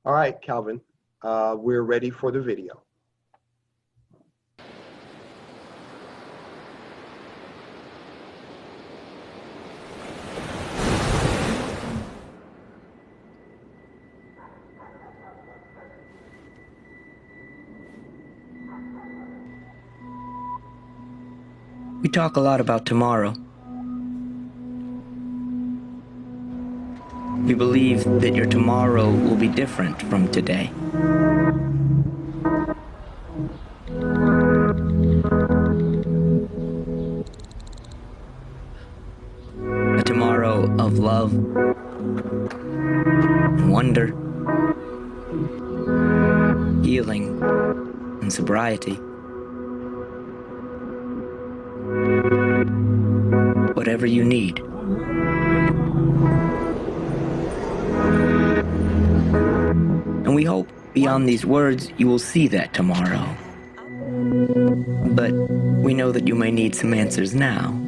All right, Calvin, we're ready for the video. We talk a lot about tomorrow. We believe that your tomorrow will be different from today. A tomorrow of love and wonder, healing and sobriety. Whatever you need. And we hope beyond these words you will see that tomorrow. But we know that you may need some answers now.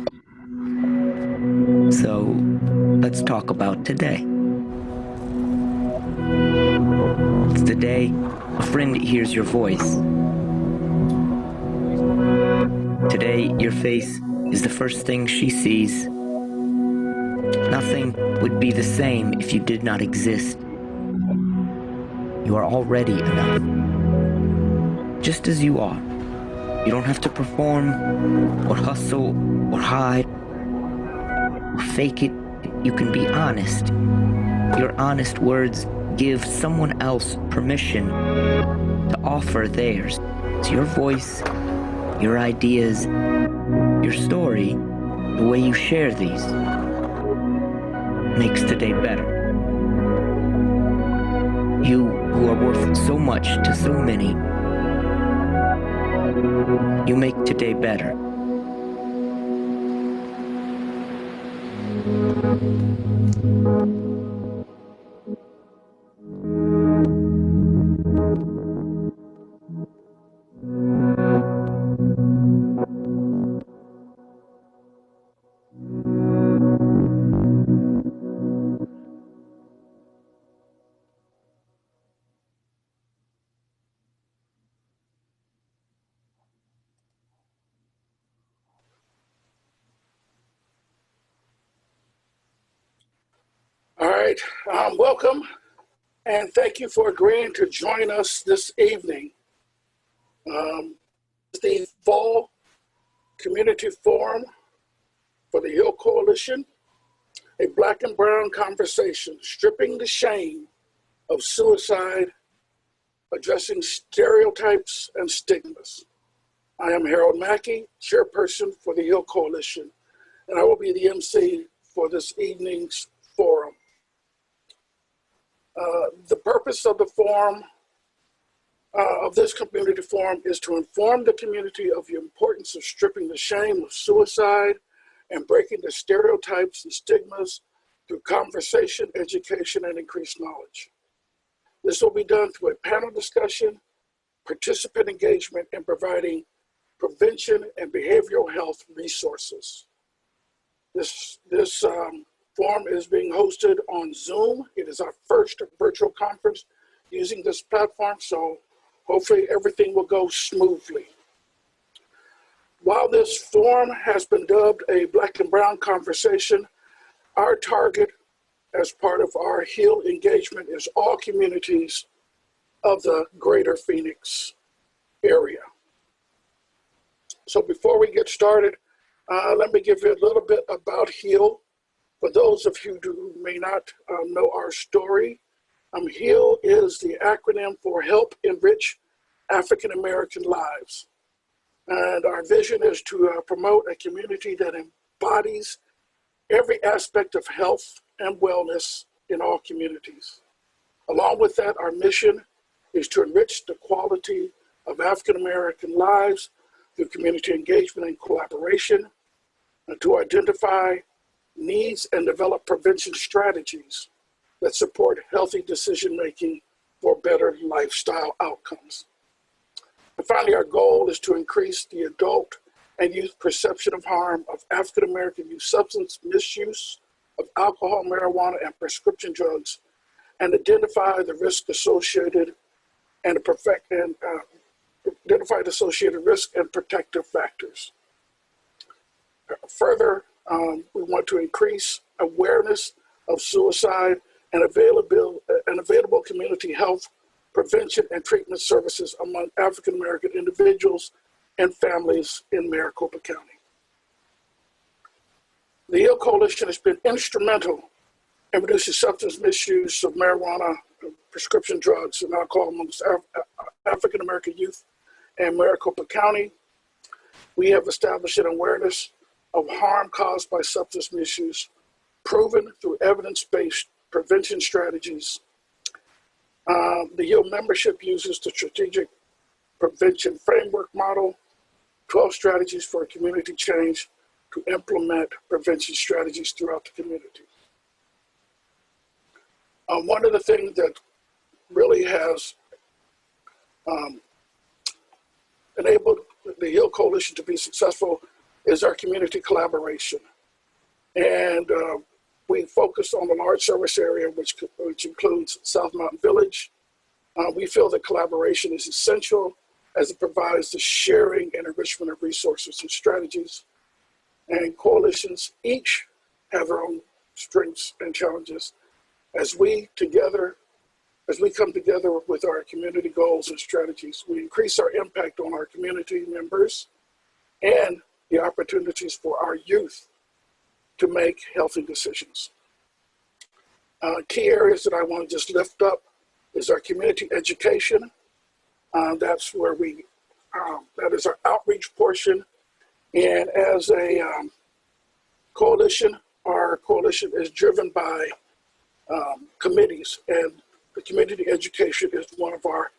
So let's talk about today. It's the day a friend hears your voice. Today your face is the first thing she sees. Nothing would be the same if you did not exist. You are already enough. Just as you are. You don't have to perform, or hustle, or hide, or fake it. You can be honest. Your honest words give someone else permission to offer theirs. It's your voice, your ideas, your story, the way you share these makes today better. You who are worth so much to so many, you make today better. All right, welcome, and thank you for agreeing to join us this evening. The Fall Community Forum for the HEAAL Coalition, a Black and Brown conversation, stripping the shame of suicide, addressing stereotypes and stigmas. I am Harold Mackey, chairperson for the HEAAL Coalition, and I will be the MC for this evening's forum. The purpose of the forum, of this community forum, is to inform the community of the importance of stripping the shame of suicide and breaking the stereotypes and stigmas through conversation, education, and increased knowledge. This will be done through a panel discussion, participant engagement, and providing prevention and behavioral health resources. This forum is being hosted on Zoom. It is our first virtual conference using this platform, so hopefully everything will go smoothly. While this forum has been dubbed a Black and Brown conversation, our target as part of our HEAL engagement is all communities of the greater Phoenix area. So before we get started, let me give you a little bit about HEAL. For those of you who may not know our story, HEAL is the acronym for Help Enrich African American Lives. And our vision is to promote a community that embodies every aspect of health and wellness in all communities. Along with that, our mission is to enrich the quality of African American lives through community engagement and collaboration, and to identify needs and develop prevention strategies that support healthy decision-making for better lifestyle outcomes. And finally, our goal is to increase the adult and youth perception of harm of African American youth substance misuse of alcohol, marijuana, and prescription drugs, and identify the risk associated and identify the associated risk and protective factors. Further, we want to increase awareness of suicide and available community health, prevention, and treatment services among African American individuals and families in Maricopa County. The HEAAL Coalition has been instrumental in reducing substance misuse of marijuana, prescription drugs, and alcohol amongst African American youth in Maricopa County. We have established an awareness of harm caused by substance misuse, proven through evidence-based prevention strategies. The HEAAL membership uses the Strategic Prevention Framework Model, 12 strategies for community change to implement prevention strategies throughout the community. One of the things that really has enabled the HEAAL Coalition to be successful is our community collaboration. And we focus on the large service area, which includes South Mountain Village. We feel that collaboration is essential as it provides the sharing and enrichment of resources and strategies. And coalitions each have their own strengths and challenges. As we come together with our community goals and strategies, we increase our impact on our community members and the opportunities for our youth to make healthy decisions. Key areas that I want to just lift up is our community education. That's where that is our outreach portion. And as a coalition, our coalition is driven by committees, and the community education is one of our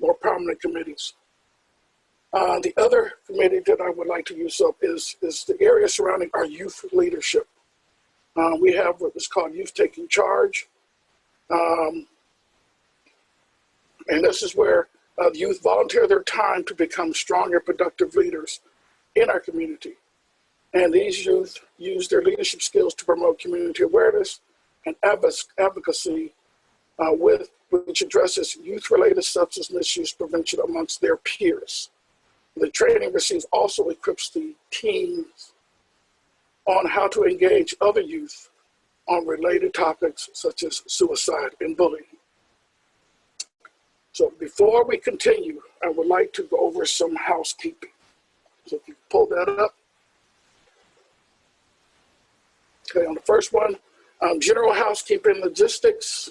more prominent committees. The other committee that I would like to use up is the area surrounding our youth leadership. We have what is called Youth Taking Charge. And this is where the youth volunteer their time to become stronger, productive leaders in our community. And these youth use their leadership skills to promote community awareness and advocacy which addresses youth-related substance misuse prevention amongst their peers. The training received also equips the teams on how to engage other youth on related topics such as suicide and bullying. So before we continue, I would like to go over some housekeeping. So if you pull that up. Okay, on the first one, general housekeeping logistics.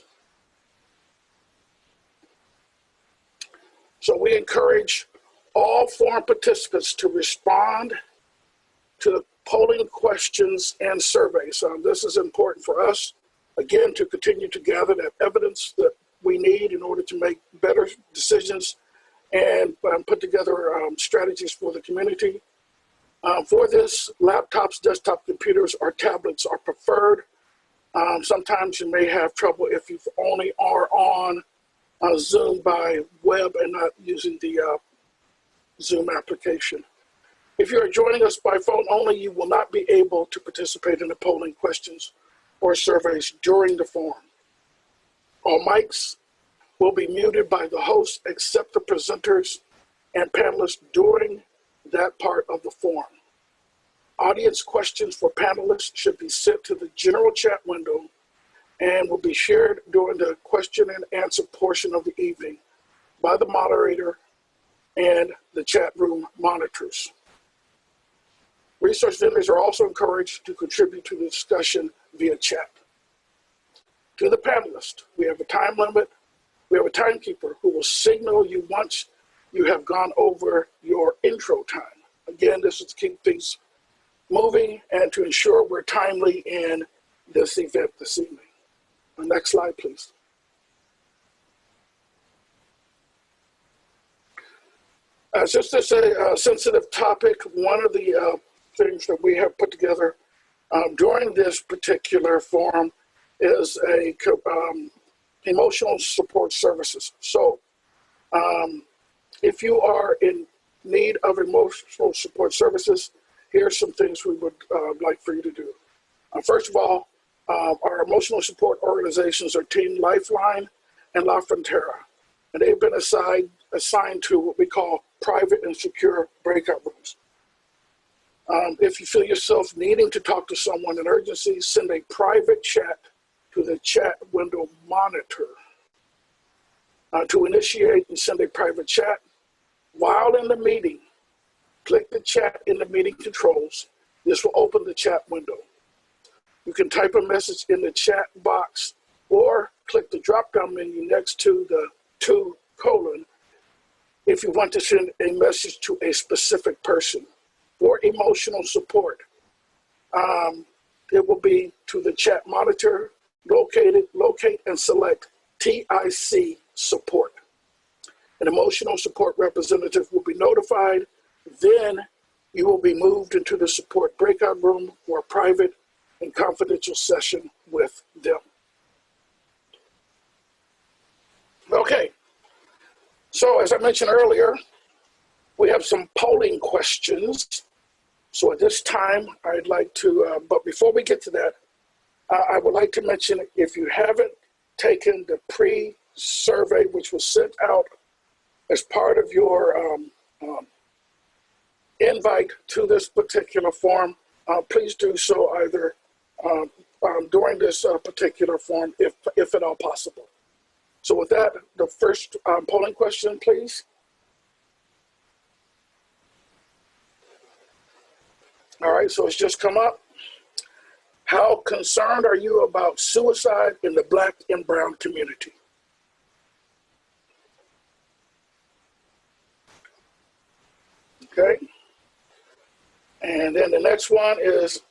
So we encourage all forum participants to respond to the polling questions and surveys. This is important for us, again, to continue to gather that evidence that we need in order to make better decisions and put together strategies for the community. For this, laptops, desktop computers, or tablets are preferred. Sometimes you may have trouble if you only are on Zoom by web and not using the Zoom application. If you are joining us by phone only, you will not be able to participate in the polling questions or surveys during the forum. All mics will be muted by the host except the presenters and panelists during that part of the forum. Audience questions for panelists should be sent to the general chat window and will be shared during the question and answer portion of the evening by the moderator and the chat room monitors. Resource vendors are also encouraged to contribute to the discussion via chat. To the panelists, we have a time limit. We have a timekeeper who will signal you once you have gone over your intro time. Again, this is to keep things moving and to ensure we're timely in this event this evening. Next slide, please. Since this is a sensitive topic, one of the things that we have put together during this particular forum is a emotional support services. So if you are in need of emotional support services, here's some things we would like for you to do. First of all, Our emotional support organizations are Team Lifeline and La Frontera, and they've been assigned to what we call private and secure breakout rooms. If you feel yourself needing to talk to someone in urgency, send a private chat to the chat window monitor. To initiate and send a private chat, while in the meeting, click the chat in the meeting controls. This will open the chat window. You can type a message in the chat box or click the drop-down menu next to the :: if you want to send a message to a specific person. For emotional support, it will be to the chat monitor, locate and select TIC support. An emotional support representative will be notified. Then you will be moved into the support breakout room for a private and confidential session with them. Okay, so as I mentioned earlier, we have some polling questions. So at this time, I'd like to, but before we get to that, I would like to mention, if you haven't taken the pre-survey, which was sent out as part of your invite to this particular forum, please do so either during this particular forum, if at all possible. So with that, the first polling question, please. All right, so it's just come up. How concerned are you about suicide in the Black and Brown community? Okay. And then the next one is,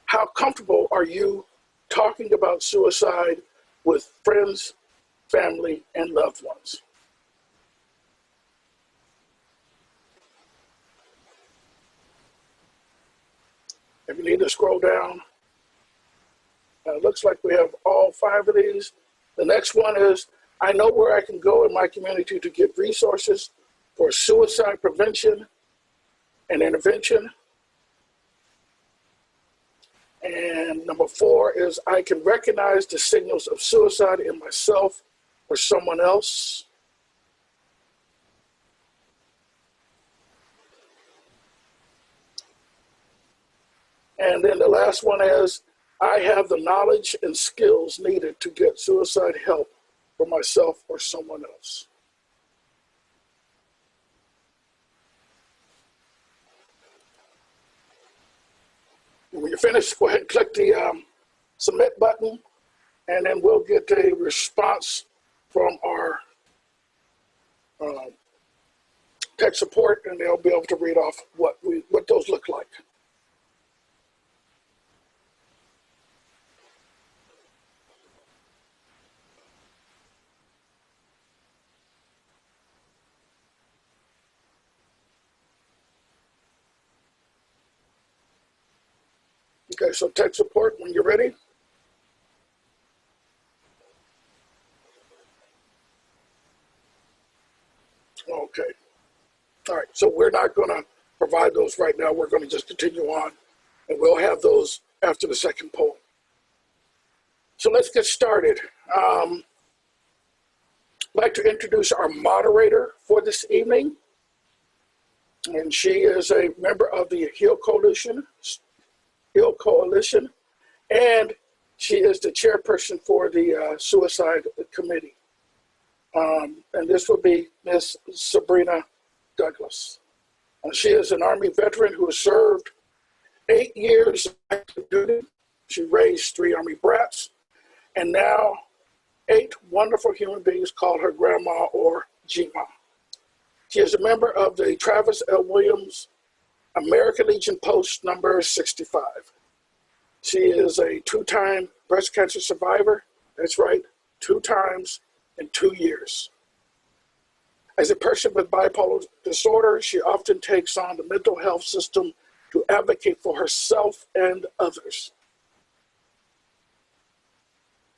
how comfortable are you talking about suicide with friends, family, and loved ones? If you need to scroll down, it looks like we have all 5 of these. The next one is, I know where I can go in my community to get resources for suicide prevention and intervention. And number 4 is, I can recognize the signals of suicide in myself or someone else. And then the last one is, I have the knowledge and skills needed to get suicide help for myself or someone else. When you're finished, go ahead and click the submit button, and then we'll get a response from our tech support, and they'll be able to read off what those look like. Okay, so tech support, when you're ready. Okay. All right, so we're not going to provide those right now. We're going to just continue on, and we'll have those after the second poll. So let's get started. I'd like to introduce our moderator for this evening, and she is a member of the HEAAL Coalition, and she is the chairperson for the Suicide Committee. And this will be Ms. Sabrina Douglas. She is an Army veteran who has served 8 years of active duty. She raised 3 Army brats, and now 8 wonderful human beings call her grandma or G-Ma. She is a member of the Travis L. Williams American Legion Post number 65. She is a 2-time breast cancer survivor. That's right, 2 times in 2 years. As a person with bipolar disorder, she often takes on the mental health system to advocate for herself and others.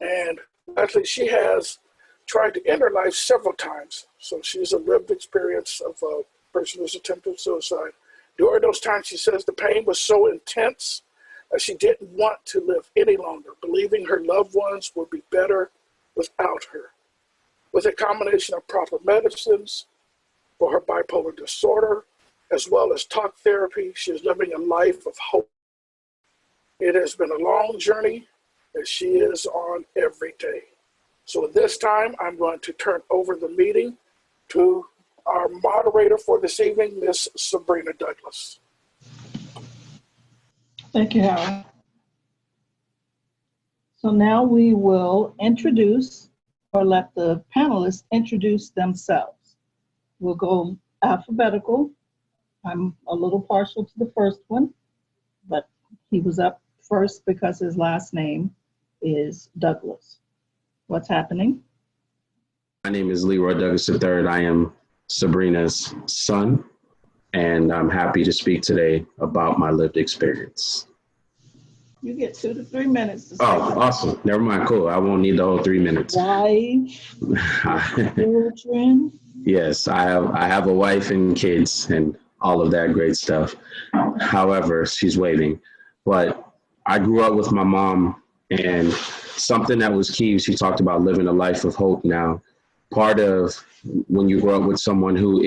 And actually, she has tried to end her life several times. So she's a lived experience of a person who's attempted suicide. During those times, she says the pain was so intense as she didn't want to live any longer, believing her loved ones would be better without her. With a combination of proper medicines for her bipolar disorder, as well as talk therapy, she is living a life of hope. It has been a long journey that she is on every day. So at this time, I'm going to turn over the meeting to our moderator for this evening, Miss Sabrina Douglas. Thank you, Howard. So now we will introduce, or let the panelists introduce themselves. We'll go alphabetical. I'm a little partial to the first one, but he was up first because his last name is Douglas. What's happening? My name is Leroy Douglas III. I am Sabrina's son, and I'm happy to speak today about my lived experience. You get 2 to 3 minutes to say. Oh, awesome. Never mind. Cool. I won't need the whole 3 minutes. Wife, children. Yes, I have a wife and kids and all of that great stuff. However, she's waiting. But I grew up with my mom, and something that was key, she talked about living a life of hope. Now, part of when you grow up with someone who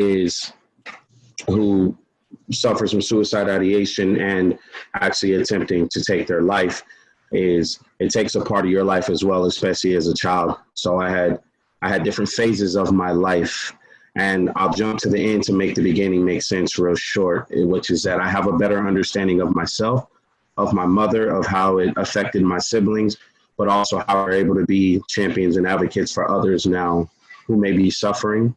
suffers from suicide ideation and actually attempting to take their life, is it takes a part of your life as well, especially as a child. So I had different phases of my life, and I'll jump to the end to make the beginning make sense real short, which is that I have a better understanding of myself, of my mother, of how it affected my siblings, but also how we're able to be champions and advocates for others now who may be suffering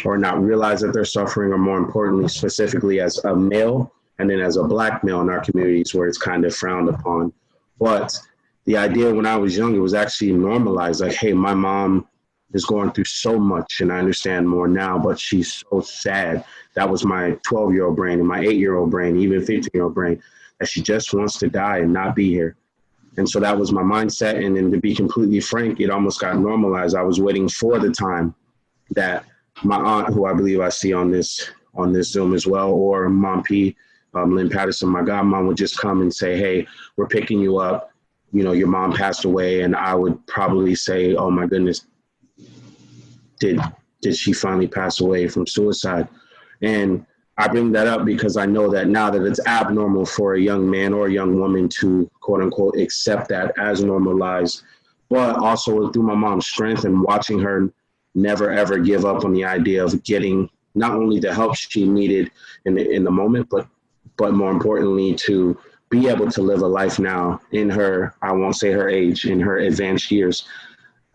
or not realize that they're suffering, or more importantly, specifically as a male and then as a Black male in our communities where it's kind of frowned upon. But the idea when I was young, it was actually normalized, like, hey, my mom is going through so much and I understand more now, but she's so sad. That was my 12-year-old brain and my 8-year-old brain, even 15-year-old brain, that she just wants to die and not be here. And so that was my mindset. And then to be completely frank, it almost got normalized. I was waiting for the time that my aunt, who I believe I see on this Zoom as well, or Mom P, Lynn Patterson, my godmom, would just come and say, hey, we're picking you up. You know, your mom passed away. And I would probably say, oh my goodness, did she finally pass away from suicide? And I bring that up because I know that now that it's abnormal for a young man or a young woman to, quote unquote, accept that as normalized, but also through my mom's strength and watching her never ever give up on the idea of getting not only the help she needed in the moment, but more importantly, to be able to live a life now in her, I won't say her age, in her advanced years,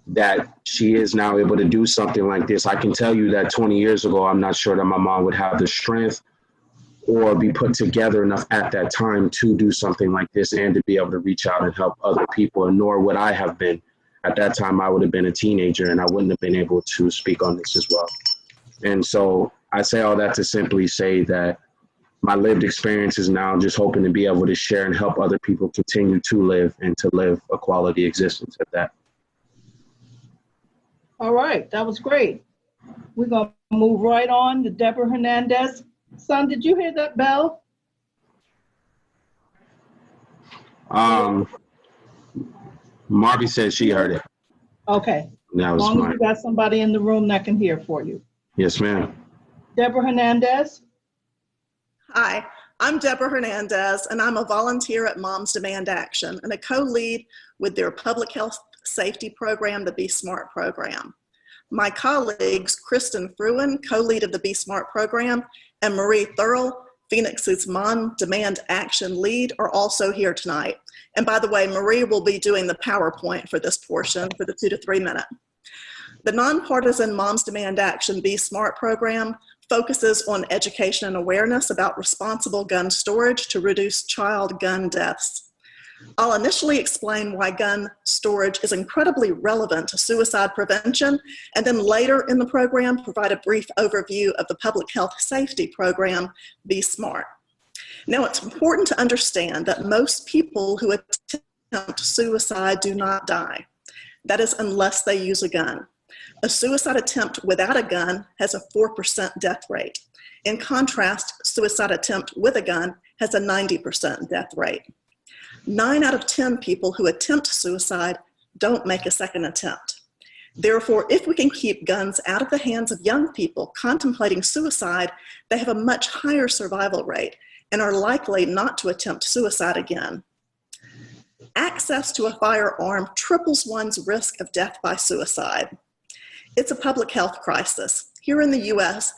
that she is now able to do something like this. I can tell you that 20 years ago, I'm not sure that my mom would have the strength or be put together enough at that time to do something like this and to be able to reach out and help other people, and nor would I have been. At that time, I would have been a teenager and I wouldn't have been able to speak on this as well. And so I say all that to simply say that my lived experience is now just hoping to be able to share and help other people continue to live and to live a quality existence at that. All right, that was great. We're gonna move right on to Deborah Hernandez. Son, did you hear that bell? Marby said she heard it. Okay, That as was long as mine. you got somebody in the room that can hear for you. Yes, ma'am. Deborah Hernandez. Hi, I'm Deborah Hernandez, and I'm a volunteer at Moms Demand Action and a co-lead with their public health safety program, the Be Smart program. My colleagues, Kristen Fruin, co-lead of the Be Smart program, and Marie Thurl, Phoenix's Mom Demand Action lead, are also here tonight. And by the way, Marie will be doing the PowerPoint for this portion for the 2 to 3 minute. The nonpartisan Moms Demand Action Be Smart program focuses on education and awareness about responsible gun storage to reduce child gun deaths. I'll initially explain why gun storage is incredibly relevant to suicide prevention, and then later in the program provide a brief overview of the public health safety program, Be Smart. Now, it's important to understand that most people who attempt suicide do not die. That is, unless they use a gun. A suicide attempt without a gun has a 4% death rate. In contrast, suicide attempt with a gun has a 90% death rate. 9 out of 10 people who attempt suicide don't make a second attempt. Therefore, if we can keep guns out of the hands of young people contemplating suicide, they have a much higher survival rate and are likely not to attempt suicide again. Access to a firearm triples one's risk of death by suicide. It's a public health crisis. Here in the US,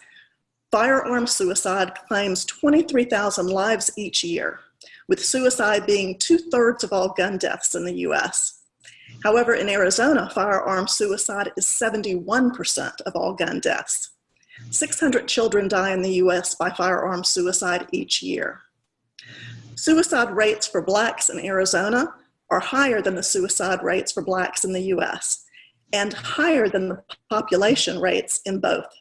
firearm suicide claims 23,000 lives each year, with suicide being 2/3 of all gun deaths in the US. However, in Arizona, firearm suicide is 71% of all gun deaths. 600 children die in the US by firearm suicide each year. Suicide rates for Blacks in Arizona are higher than the suicide rates for Blacks in the US, and higher than the population rates in both.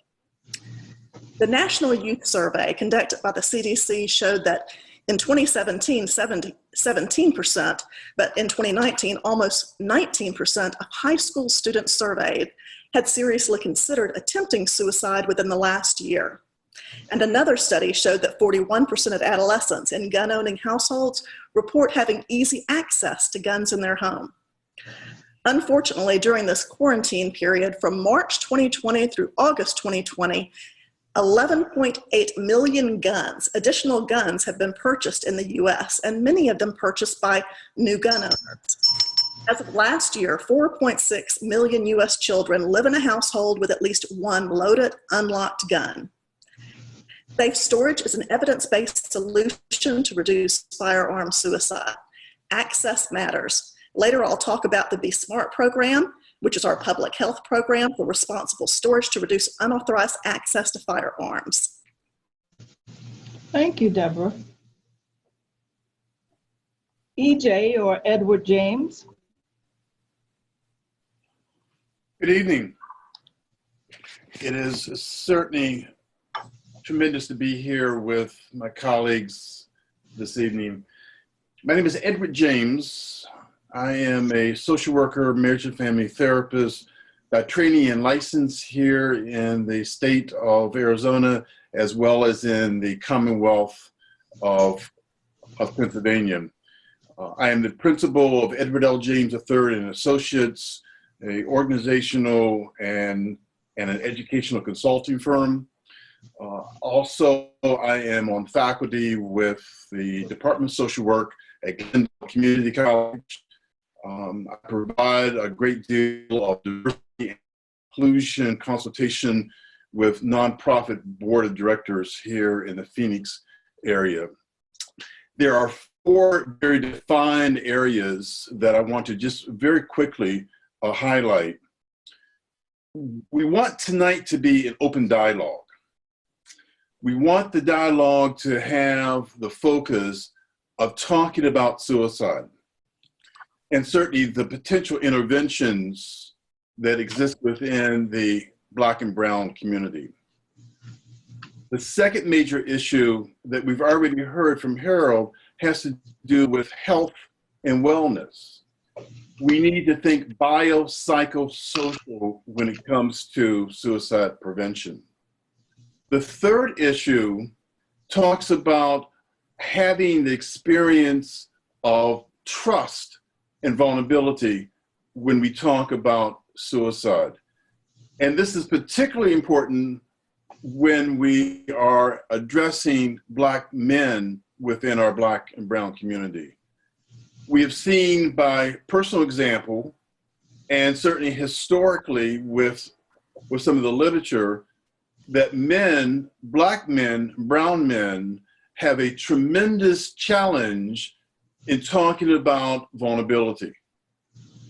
The National Youth Survey conducted by the CDC showed that in 2017, 17%, but in 2019, almost 19% of high school students surveyed had seriously considered attempting suicide within the last year. And another study showed that 41% of adolescents in gun-owning households report having easy access to guns in their home. Unfortunately, during this quarantine period from March 2020 through August 2020, 11.8 million guns, additional guns, have been purchased in the US, and many of them purchased by new gun owners. As of last year, 4.6 million US children live in a household with at least one loaded, unlocked gun. Safe storage is an evidence-based solution to reduce firearm suicide. Access matters. Later, I'll talk about the Be Smart program, which is our public health program for responsible storage to reduce unauthorized access to firearms. Thank you, Deborah. EJ, or Edward James. Good evening. It is certainly tremendous to be here with my colleagues this evening. My name is Edward James. I am a social worker, marriage and family therapist, by training and license here in the state of Arizona, as well as in the Commonwealth of Pennsylvania. I am the principal of Edward L. James III and Associates, a organizational and an educational consulting firm. Also, I am on faculty with the Department of Social Work at Glendale Community College. I provide a great deal of diversity and inclusion consultation with nonprofit board of directors here in the Phoenix area. There are 4 very defined areas that I want to just very quickly highlight. We want tonight to be an open dialogue. We want the dialogue to have the focus of talking about suicide, and certainly the potential interventions that exist within the Black and Brown community. The second major issue that we've already heard from Harold has to do with health and wellness. We need to think biopsychosocial when it comes to suicide prevention. The third issue talks about having the experience of trust and vulnerability when we talk about suicide. And this is particularly important when we are addressing Black men within our Black and Brown community. We have seen by personal example, and certainly historically with some of the literature, that men, Black men, brown men, have a tremendous challenge in talking about vulnerability,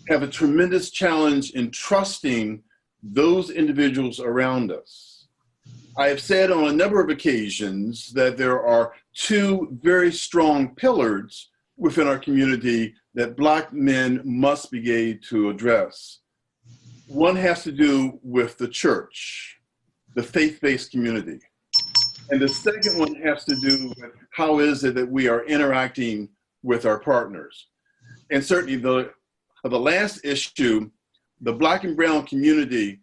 have a tremendous challenge in trusting those individuals around us. I have said on a number of occasions that there are 2 very strong pillars within our community that Black men must be able to address. One has to do with the church, the faith-based community. And the second one has to do with how is it that we are interacting with our partners. And certainly the last issue, the Black and Brown community,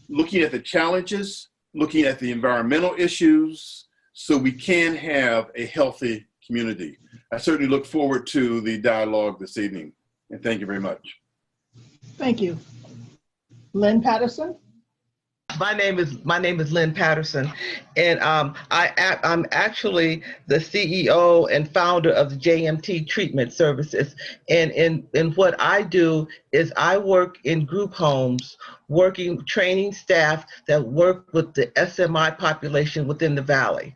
looking at the challenges, looking at the environmental issues, so we can have a healthy community. I certainly look forward to the dialogue this evening, and thank you very much. Thank you. Lynn Patterson? My name is Lynn Patterson, and I'm actually the CEO and founder of the JMT Treatment Services. And in what I do is I work in group homes, training staff that work with the SMI population within the Valley.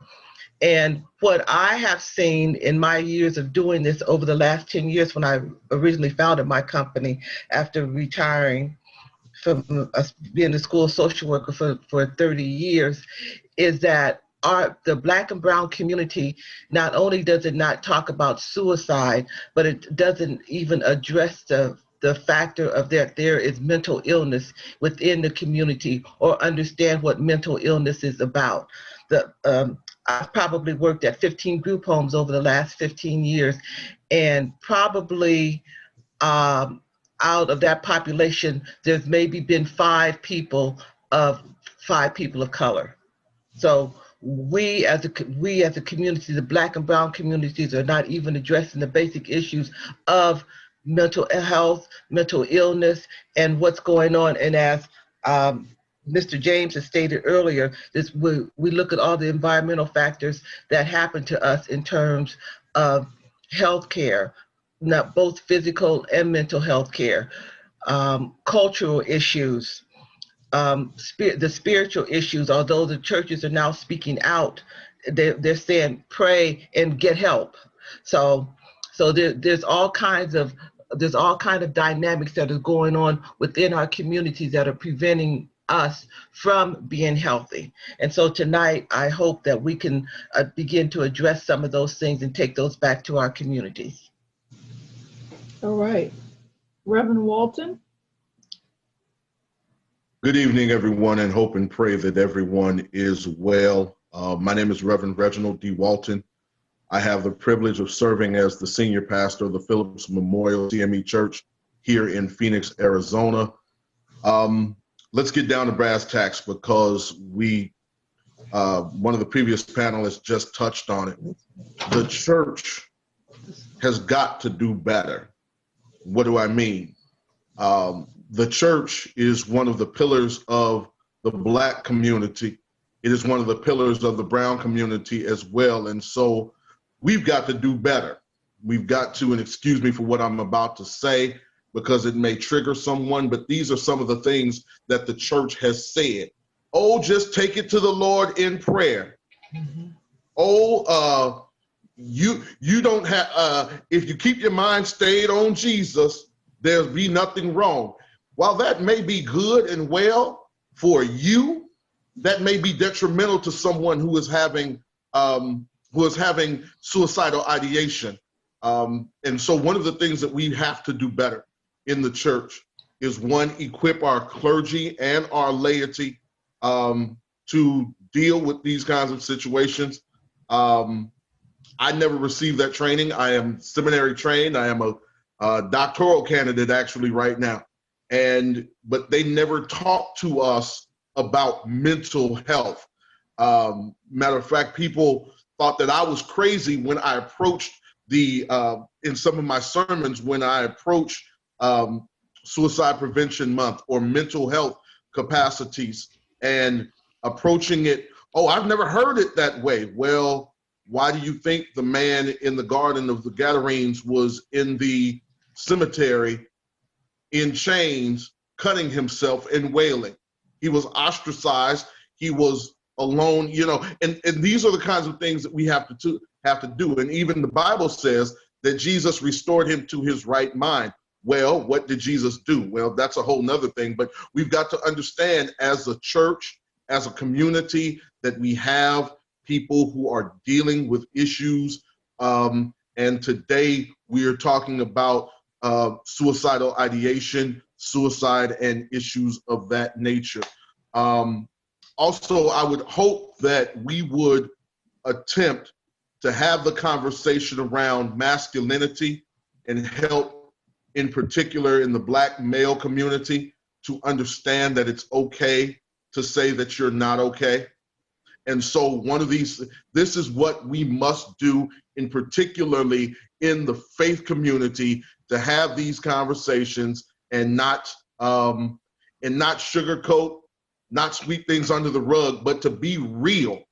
And what I have seen in my years of doing this over the last 10 years, when I originally founded my company after retiring from being a school social worker for 30 years, is that the Black and Brown community, not only does it not talk about suicide, but it doesn't even address the factor of that there is mental illness within the community, or understand what mental illness is about. I've probably worked at 15 group homes over the last 15 years, and probably out of that population, there's maybe been 5 people of color. So we as a community, the Black and Brown communities, are not even addressing the basic issues of mental health, mental illness, and what's going on. And as Mr. James has stated earlier, we look at all the environmental factors that happen to us in terms of health care, not both physical and mental health care, cultural issues, the spiritual issues. Although the churches are now speaking out, they're saying pray and get help. So there's all kinds of dynamics that are going on within our communities that are preventing us from being healthy. And so tonight, I hope that we can begin to address some of those things and take those back to our communities. All right. Reverend Walton? Good evening, everyone, and hope and pray that everyone is well. My name is Reverend Reginald D. Walton. I have the privilege of serving as the senior pastor of the Phillips Memorial CME Church here in Phoenix, Arizona. Let's get down to brass tacks, because one of the previous panelists just touched on it. The church has got to do better. What do I mean? The church is one of the pillars of the Black community. It is one of the pillars of the Brown community as well. And so we've got to do better. We've got to, and excuse me for what I'm about to say, because it may trigger someone, but these are some of the things that the church has said. Oh, just take it to the Lord in prayer. Mm-hmm. Oh, you don't have, if you keep your mind stayed on Jesus, there'll be nothing wrong. While that may be good and well for you, that may be detrimental to someone who is having suicidal ideation. And so one of the things that we have to do better in the church is, one, equip our clergy and our laity to deal with these kinds of situations. I never received that training. I am seminary trained. I am a doctoral candidate actually right now. But they never talked to us about mental health. Matter of fact, people thought that I was crazy when I approached in some of my sermons, when I approached Suicide Prevention Month or mental health capacities, and approaching it, oh, I've never heard it that way. Well, why do you think the man in the Garden of the Gadarenes was in the cemetery in chains, cutting himself and wailing? He was ostracized. He was alone, and these are the kinds of things that we have to do. And even the Bible says that Jesus restored him to his right mind. Well, what did Jesus do? Well, that's a whole nother thing, but we've got to understand as a church, as a community, that we have people who are dealing with issues. And today we are talking about suicidal ideation, suicide, and issues of that nature. Also, I would hope that we would attempt to have the conversation around masculinity and help, in particular in the Black male community, to understand that it's okay to say that you're not okay. And so one of these, this is what we must do, in particularly in the faith community, to have these conversations and not sugarcoat, not sweep things under the rug, but to be real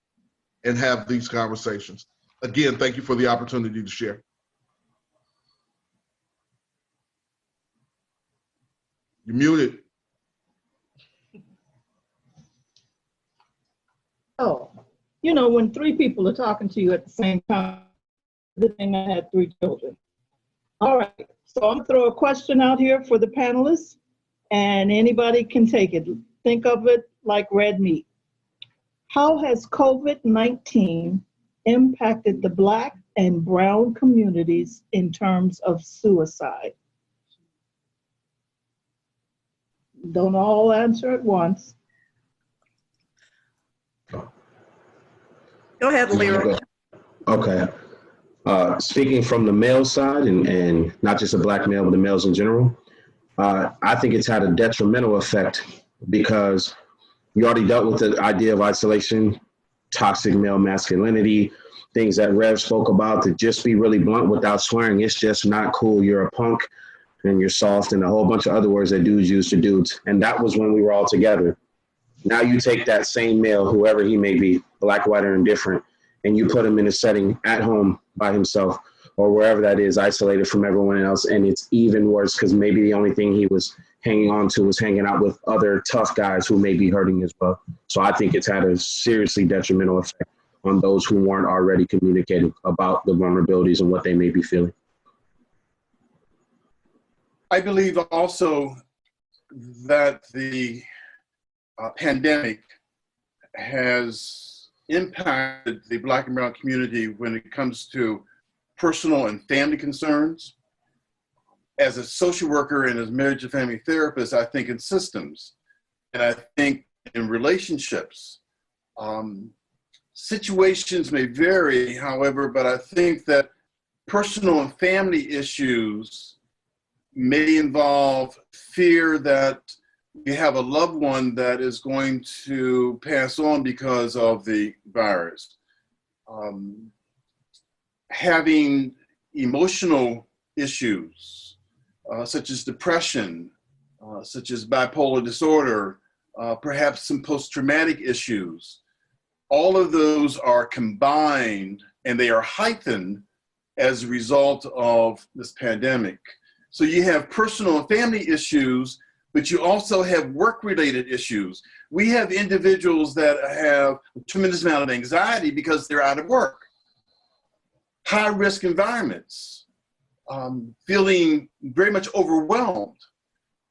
and have these conversations. Again, thank you for the opportunity to share. You're muted. Oh, you know, when three people are talking to you at the same time, then I had 3 children. All right, so I'm gonna throw a question out here for the panelists, and anybody can take it. Think of it like red meat. How has COVID-19 impacted the Black and brown communities in terms of suicide? Don't all answer at once. Go ahead, Leroy. Okay. Speaking from the male side, and not just a Black male, but the males in general, I think it's had a detrimental effect because you already dealt with the idea of isolation, toxic male masculinity, things that Rev spoke about. To just be really blunt without swearing, it's just not cool. You're a punk and you're soft, and a whole bunch of other words that dudes use to dudes. And that was when we were all together. Now you take that same male, whoever he may be, Black, white, or indifferent, and you put him in a setting at home by himself or wherever that is, isolated from everyone else. And it's even worse because maybe the only thing he was hanging on to was hanging out with other tough guys who may be hurting as well. So I think it's had a seriously detrimental effect on those who weren't already communicating about the vulnerabilities and what they may be feeling. I believe also that the pandemic has impacted the Black and brown community when it comes to personal and family concerns. As a social worker and as marriage and family therapist, I think in systems, and I think in relationships. Situations may vary, however, but I think that personal and family issues may involve fear that you have a loved one that is going to pass on because of the virus. Having emotional issues, such as depression, such as bipolar disorder, perhaps some post-traumatic issues. All of those are combined and they are heightened as a result of this pandemic. So you have personal and family issues, but you also have work-related issues. We have individuals that have a tremendous amount of anxiety because they're out of work. High-risk environments, feeling very much overwhelmed.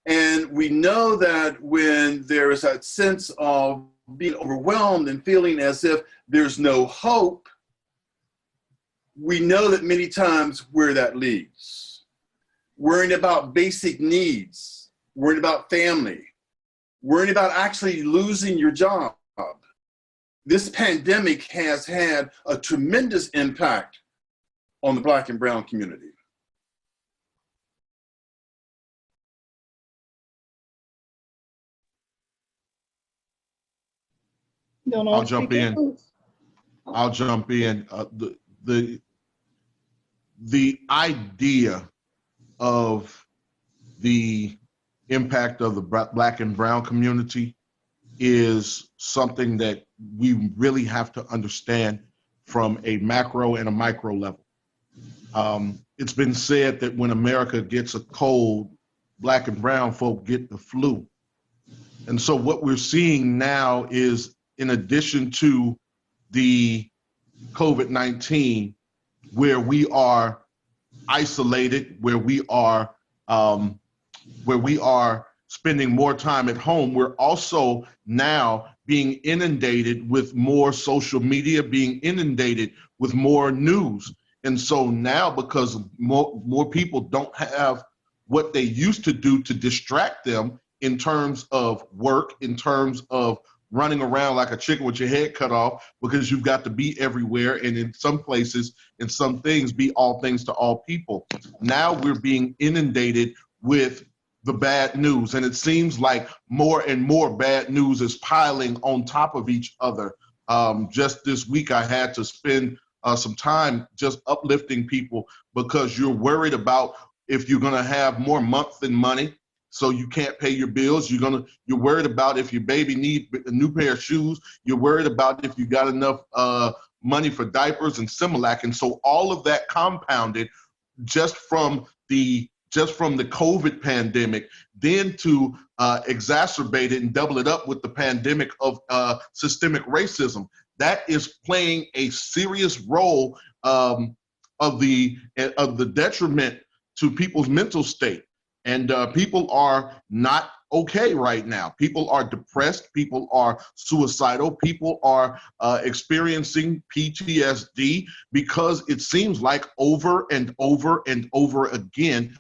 And we know that when there is that sense of being overwhelmed and feeling as if there's no hope, we know that many times where that leads. Worrying about basic needs, worrying about family, worrying about actually losing your job. This pandemic has had a tremendous impact on the Black and brown community. I'll jump in. I'll jump in. The idea of the impact of the Black and brown community is something that we really have to understand from a macro and a micro level. It's been said that when America gets a cold, Black and brown folk get the flu. And so what we're seeing now is, in addition to the COVID-19, where we are isolated, where we are spending more time at home, we're also now being inundated with more social media, being inundated with more news. And so now, because more people don't have what they used to do to distract them in terms of work, in terms of running around like a chicken with your head cut off, because you've got to be everywhere, and in some places, in some things, be all things to all people. Now we're being inundated with the bad news, and it seems like more and more bad news is piling on top of each other Just this week, I had to spend some time just uplifting people because you're worried about if you're going to have more month than money, so you can't pay your bills. You're worried about if your baby needs a new pair of shoes. You're worried about if you got enough money for diapers and Similac. And so all of that compounded just from the COVID pandemic, then to exacerbate it and double it up with the pandemic of systemic racism. That is playing a serious role of the detriment to people's mental state. And people are not okay right now. People are depressed. People are suicidal. People are experiencing PTSD because it seems like over and over and over again,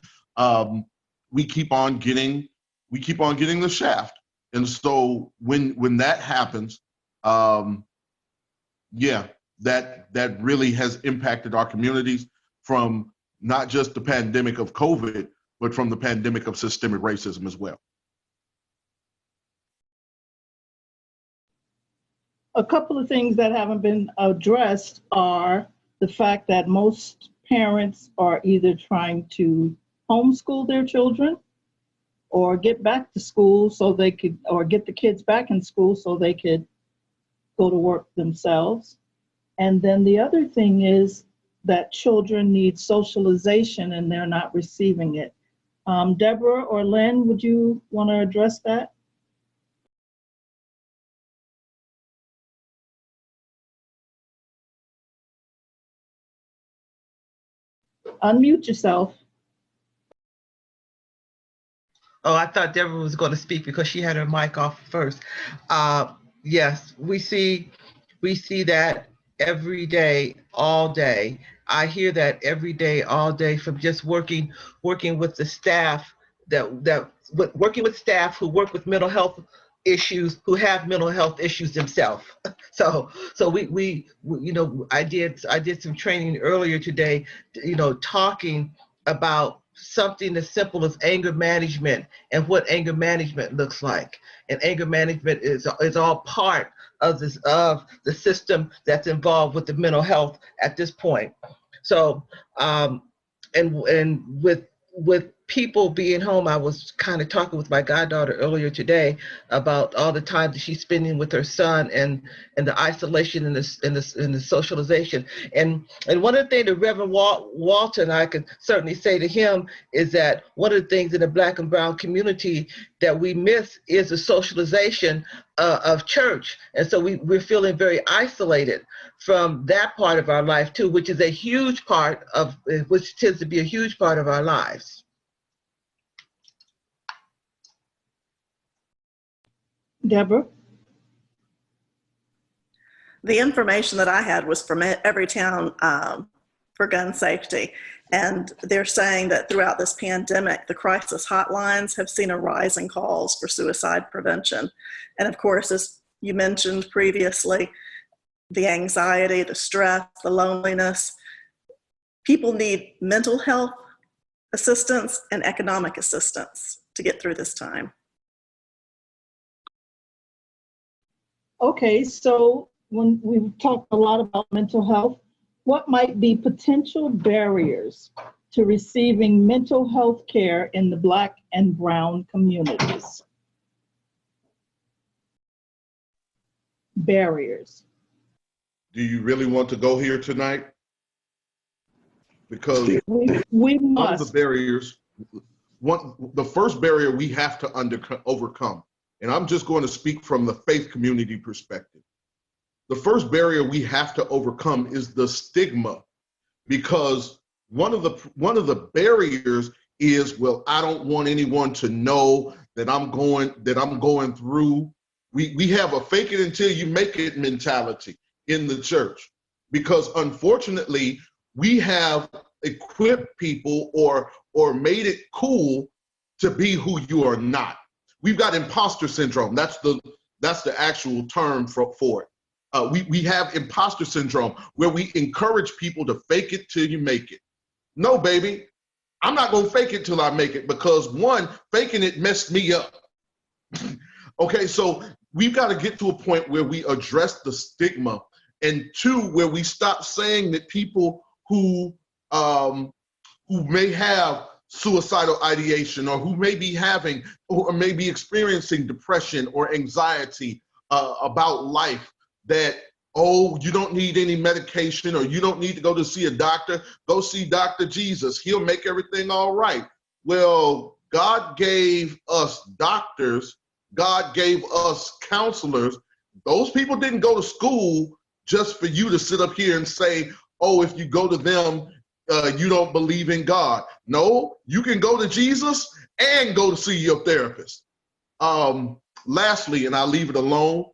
we keep on getting the shaft. And so when that happens, yeah, that really has impacted our communities from not just the pandemic of COVID, but from the pandemic of systemic racism as well. A couple of things that haven't been addressed are the fact that most parents are either trying to homeschool their children or get back to school so they could, or get the kids back in school so they could go to work themselves. And then the other thing is that children need socialization and they're not receiving it. Deborah or Lynn, would you want to address that? Unmute yourself. Oh, I thought Deborah was going to speak because she had her mic off first. Yes, we see that every day, all day. I hear that every day, all day, from just working with the staff working with staff who work with mental health issues, who have mental health issues themselves. So we you know, I did some training earlier today, you know, talking about something as simple as anger management and what anger management looks like. And anger management is all part of the system that's involved with the mental health at this point. So and with people being home, I was kind of talking with my goddaughter earlier today about all the time that she's spending with her son and the isolation and the socialization. And one of the things that Reverend Walter and I could certainly say to him is that one of the things in the Black and Brown community that we miss is the socialization of church. And so we're feeling very isolated from that part of our life too, which is a huge part of, which tends to be a huge part of our lives. Deborah? The information that I had was from Everytown for gun safety. And they're saying that throughout this pandemic, the crisis hotlines have seen a rise in calls for suicide prevention. And of course, as you mentioned previously, the anxiety, the stress, the loneliness. People need mental health assistance and economic assistance to get through this time. Okay, so when we've talked a lot about mental health, what might be potential barriers to receiving mental health care in the Black and Brown communities? Barriers. Do you really want to go here tonight? Because we must. One of the barriers, the first barrier we have to overcome, and I'm just going to speak from the faith community perspective. The first barrier we have to overcome is the stigma, because one of the barriers is, well, I don't want anyone to know that I'm going through. We have a fake it until you make it mentality in the church, because unfortunately we have equipped people or made it cool to be who you are not. We've got imposter syndrome. That's the actual term for it. We have imposter syndrome, where we encourage people to fake it till you make it. No, baby, I'm not gonna fake it till I make it, because one, faking it messed me up. Okay, so we've got to get to a point where we address the stigma, and two, where we stop saying that people who may have suicidal ideation, or who may be having or may be experiencing depression or anxiety about life, that, oh, you don't need any medication, or you don't need to go to see a doctor. Go see Dr. Jesus. He'll make everything all right. Well, God gave us doctors. God gave us counselors. Those people didn't go to school just for you to sit up here and say, oh, if you go to them, you don't believe in God. No, you can go to Jesus and go to see your therapist. Lastly, and I'll leave it alone,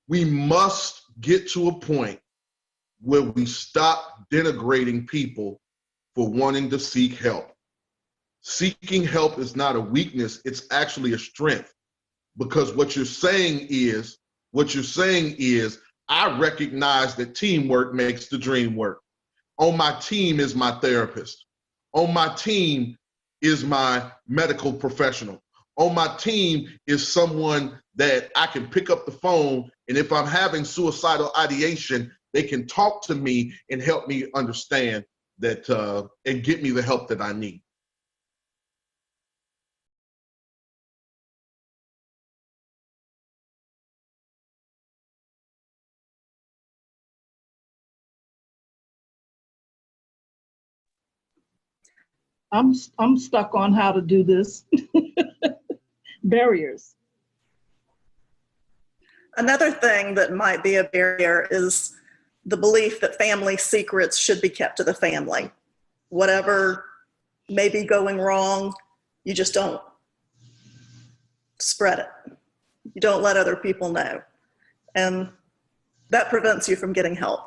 we must get to a point where we stop denigrating people for wanting to seek help. Seeking help is not a weakness, it's actually a strength. Because what you're saying is, I recognize that teamwork makes the dream work. On my team is my therapist. On my team is my medical professional. On my team is someone that I can pick up the phone, and if I'm having suicidal ideation, they can talk to me and help me understand that and get me the help that I need. I'm stuck on how to do this. Barriers. Another thing that might be a barrier is the belief that family secrets should be kept to the family. Whatever may be going wrong, you just don't spread it. You don't let other people know. And that prevents you from getting help.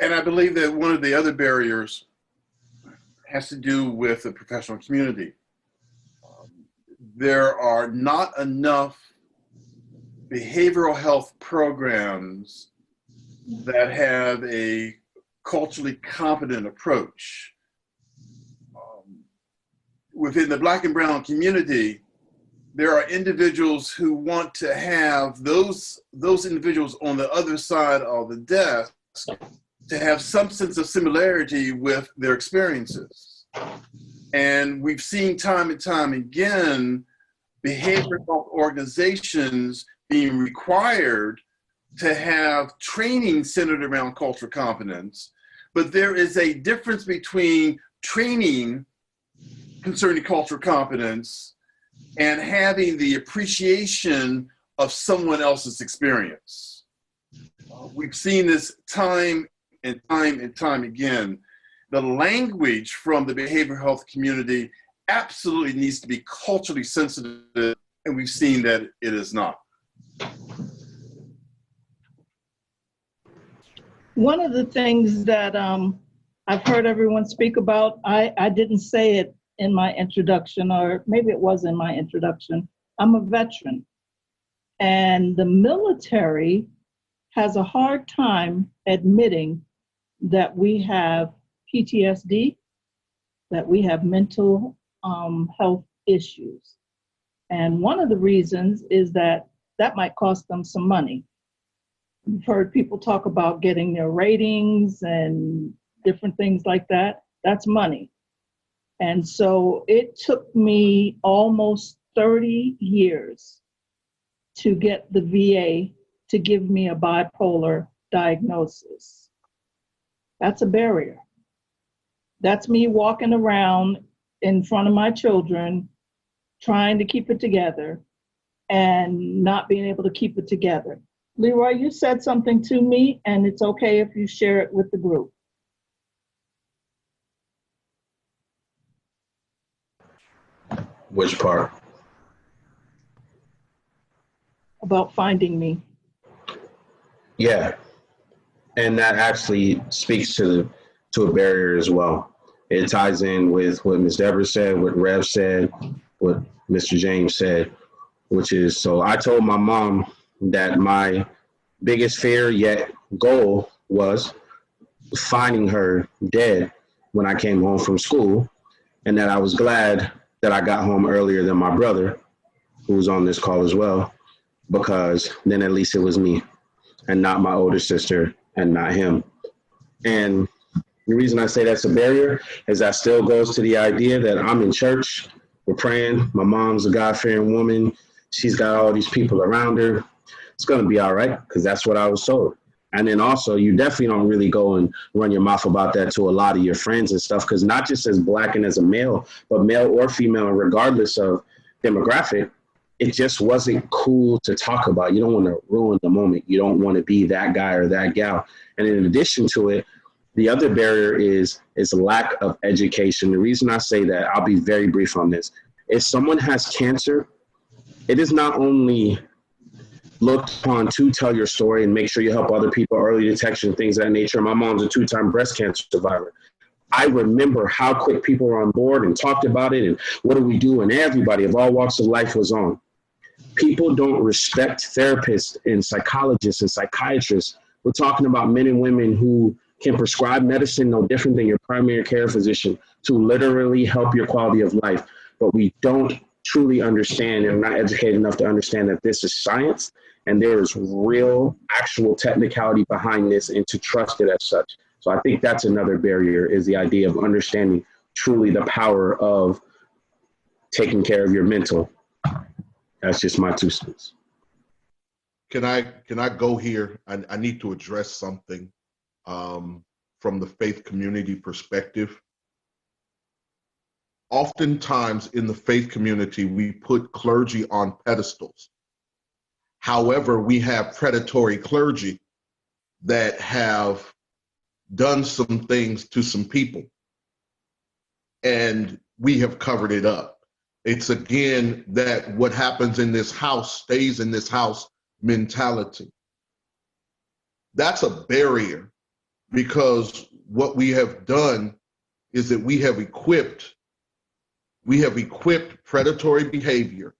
And I believe that one of the other barriers has to do with the professional community. There are not enough behavioral health programs that have a culturally competent approach. Within the Black and Brown community, there are individuals who want to have those individuals on the other side of the desk to have some sense of similarity with their experiences. And we've seen time and time again, behavioral health organizations being required to have training centered around cultural competence, but there is a difference between training concerning cultural competence and having the appreciation of someone else's experience. We've seen this time and time again. The language from the behavioral health community absolutely needs to be culturally sensitive, and we've seen that it is not. One of the things that I've heard everyone speak about, I didn't say it in my introduction, or maybe it was in my introduction. I'm a veteran, and the military has a hard time admitting that we have PTSD, that we have mental health issues. And one of the reasons is that might cost them some money. You've heard people talk about getting their ratings and different things like that. That's money. And so it took me almost 30 years to get the VA to give me a bipolar diagnosis. That's a barrier. That's me walking around in front of my children, trying to keep it together and not being able to keep it together. Leroy, you said something to me, and it's okay if you share it with the group. Which part? About finding me. Yeah, and that actually speaks to a barrier as well. It ties in with what Ms. Deborah said, what Rev said, what Mr. James said, which is, so I told my mom that my biggest fear yet goal was finding her dead when I came home from school and that I was glad that I got home earlier than my brother, who was on this call as well, because then at least it was me and not my older sister and not him. And the reason I say that's a barrier is that still goes to the idea that I'm in church, we're praying, my mom's a God-fearing woman, she's got all these people around her, it's gonna be all right, because that's what I was told. And then also, you definitely don't really go and run your mouth about that to a lot of your friends and stuff, because not just as Black and as a male, but male or female, and regardless of demographic, it just wasn't cool to talk about. You don't want to ruin the moment. You don't want to be that guy or that gal. And in addition to it, the other barrier is lack of education. The reason I say that, I'll be very brief on this. If someone has cancer, it is not only looked upon to tell your story and make sure you help other people, early detection, things of that nature. My mom's a 2-time breast cancer survivor. I remember how quick people were on board and talked about it and what do we do, and everybody of all walks of life was on. People don't respect therapists and psychologists and psychiatrists. We're talking about men and women who can prescribe medicine no different than your primary care physician to literally help your quality of life. But we don't truly understand and are not educated enough to understand that this is science and there is real, actual technicality behind this, and to trust it as such. So I think that's another barrier, is the idea of understanding truly the power of taking care of your mental. That's just my 2 cents. Can I go here? I need to address something from the faith community perspective. Oftentimes in the faith community, we put clergy on pedestals. However, we have predatory clergy that have done some things to some people, and we have covered it up. It's again that what happens in this house stays in this house mentality. That's a barrier, because what we have done is that we have equipped predatory behavior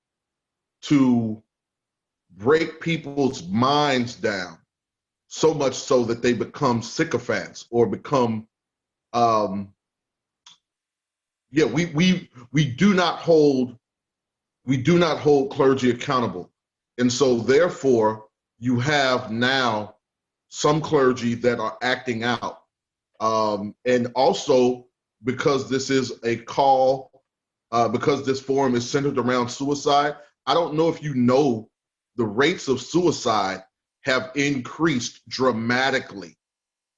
to break people's minds down, so much so that they become sycophants or become we do not hold clergy accountable. And so therefore you have now some clergy that are acting out. And also, because this is a call, because this forum is centered around suicide, I don't know if you know, the rates of suicide have increased dramatically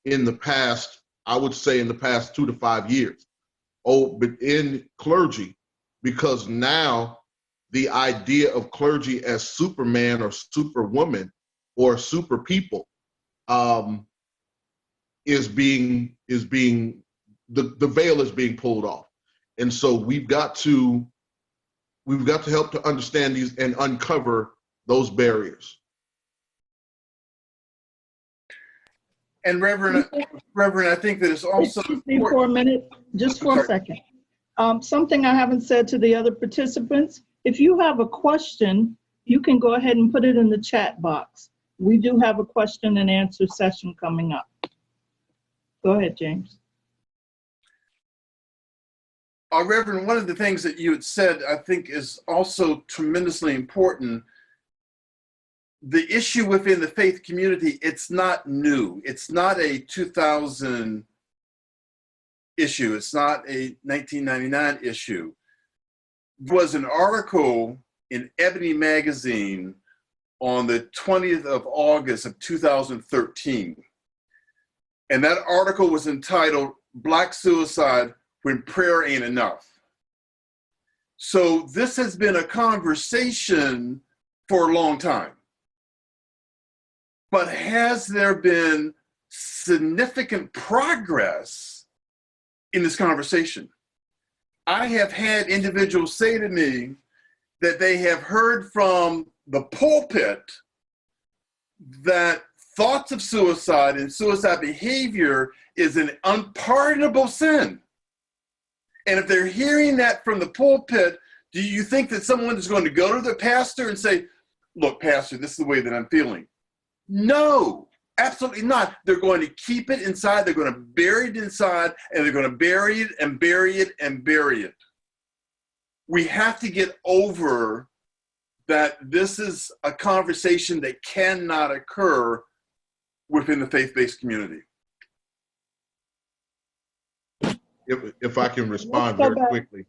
in the past, I would say in the past 2 to 5 years. Oh, but in clergy, because now the idea of clergy as Superman or Superwoman or super people is being the veil is being pulled off. And so we've got to help to understand these and uncover those barriers. And Reverend, I think that it's also Excuse me for a minute, just for a second. Something I haven't said to the other participants, if you have a question, you can go ahead and put it in the chat box. We do have a question and answer session coming up. Go ahead, James. Reverend, one of the things that you had said, I think, is also tremendously important. The issue within the faith community, it's not new. It's not a 2000 issue. It's not a 1999 issue. There was an article in Ebony magazine on the 20th of August of 2013. And that article was entitled, "Black Suicide When Prayer Ain't Enough." So this has been a conversation for a long time. But has there been significant progress in this conversation? I have had individuals say to me that they have heard from the pulpit that thoughts of suicide and suicide behavior is an unpardonable sin. And if they're hearing that from the pulpit, do you think that someone is going to go to the pastor and say, "Look, pastor, this is the way that I'm feeling"? No, Absolutely not. They're going to keep it inside. They're going to bury it inside, and they're going to bury it and bury it and bury it. We have to get over that this is a conversation that cannot occur within the faith-based community. If I can respond very quickly.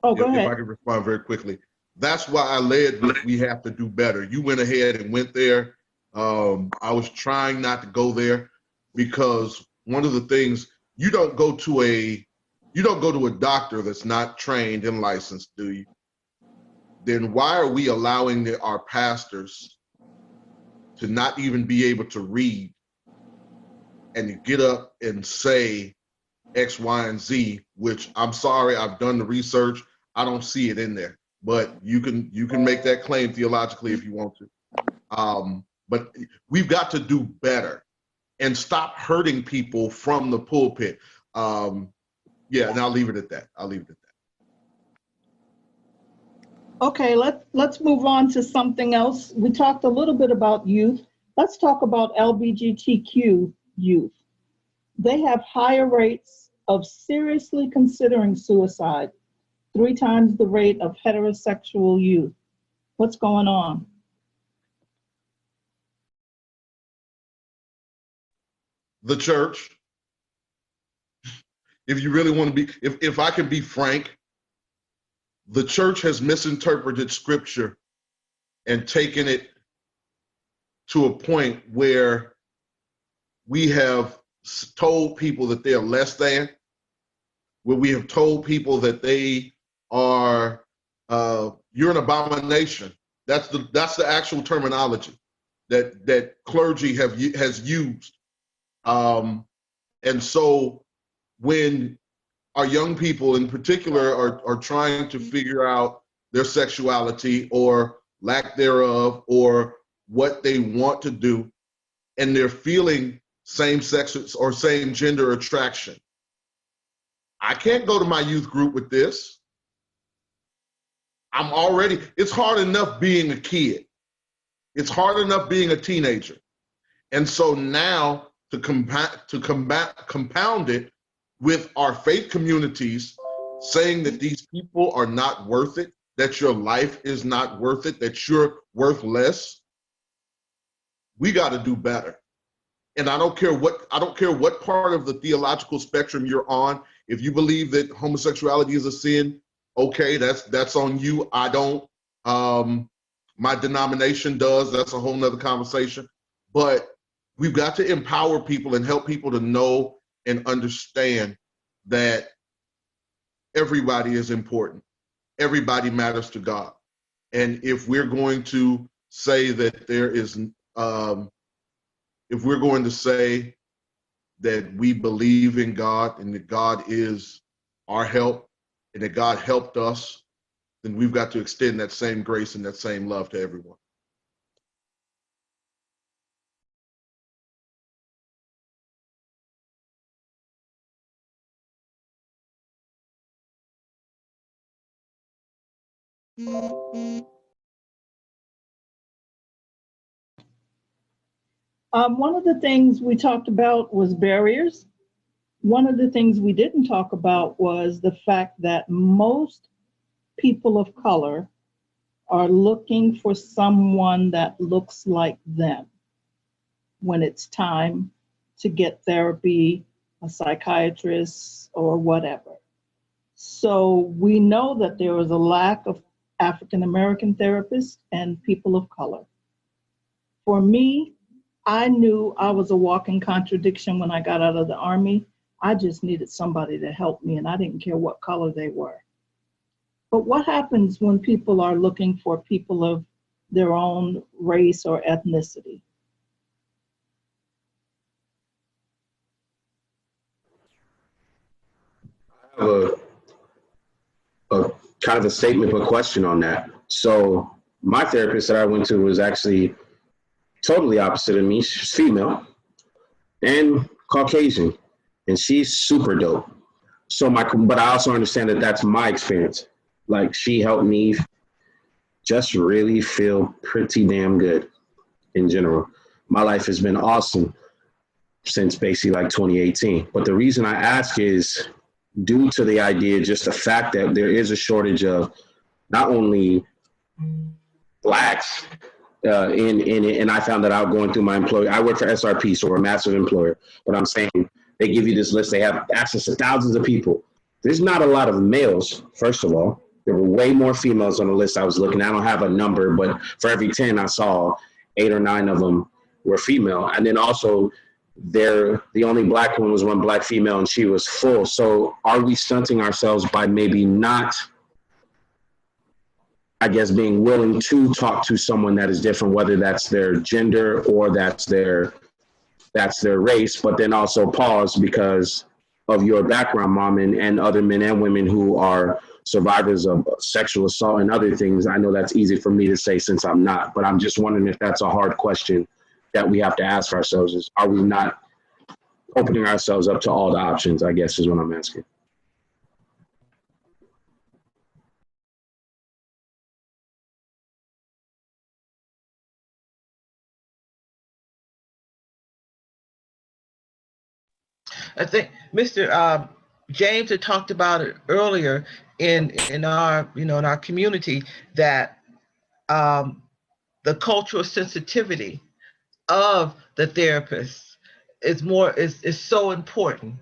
Oh, go ahead. If I can respond very quickly. That's why I led with we have to do better. You went ahead and went there. I was trying not to go there because one of the things, you don't go to a doctor that's not trained and licensed, do you? Then why are we allowing our pastors to not even be able to read and to get up and say X, Y, and Z, which I'm sorry, I've done the research. I don't see it in there, but you can make that claim theologically if you want to. But we've got to do better and stop hurting people from the pulpit. Yeah, and I'll leave it at that. Okay, let's move on to something else. We talked a little bit about youth. Let's talk about LGBTQ youth. They have higher rates of seriously considering suicide, 3 times the rate of heterosexual youth. What's going on? The church. If you really want to be, if I can be frank, the church has misinterpreted scripture and taken it to a point where we have told people that they are less than, where we have told people that they are, you're an abomination. That's the actual terminology that clergy has used. And so when our young people in particular are trying to figure out their sexuality or lack thereof or what they want to do, and they're feeling same sex or same gender attraction, I can't go to my youth group with this. It's hard enough being a kid. It's hard enough being a teenager. And so now to compound it with our faith communities saying that these people are not worth it, that your life is not worth it, that you're worth less, we got to do better. And I don't care what part of the theological spectrum you're on. If you believe that homosexuality is a sin, okay, that's on you. I don't. My denomination does. That's a whole nother conversation. But we've got to empower people and help people to know and understand that everybody is important. Everybody matters to God. And if we're going to say that there is, if we're going to say that we believe in God and that God is our help and that God helped us, then we've got to extend that same grace and that same love to everyone. One of the things we talked about was barriers. One of the things we didn't talk about was the fact that most people of color are looking for someone that looks like them when it's time to get therapy, a psychiatrist, or whatever. So we know that there is a lack of African American therapists and people of color. For me, I knew I was a walking contradiction when I got out of the Army. I just needed somebody to help me, and I didn't care what color they were. But what happens when people are looking for people of their own race or ethnicity? I have a kind of a statement but question on that. So my therapist that I went to was actually totally opposite of me. She's female and Caucasian, and she's super dope. So but I also understand that that's my experience. Like, she helped me just really feel pretty damn good in general. My life has been awesome. since basically like 2018. But the reason I ask is due to the idea, just the fact that there is a shortage of not only Blacks in it, and I found that out going through my employer. I work for SRP, so we're a massive employer, but I'm saying they give you this list, they have access to thousands of people. There's not a lot of males, first of all. There were way more females on the list I was looking at. I don't have a number, but for every 10 I saw, 8 or 9 of them were female. And then also the only Black one was one Black female and she was full. So are we stunting ourselves by maybe not, I guess, being willing to talk to someone that is different, whether that's their gender or that's their race, but then also pause because of your background, Mom, and other men and women who are survivors of sexual assault and other things. I know that's easy for me to say since I'm not, but I'm just wondering if that's a hard question that we have to ask ourselves is, are we not opening ourselves up to all the options, I guess is what I'm asking. I think Mr. James had talked about it earlier in our in our community that the cultural sensitivity of the therapist is so important,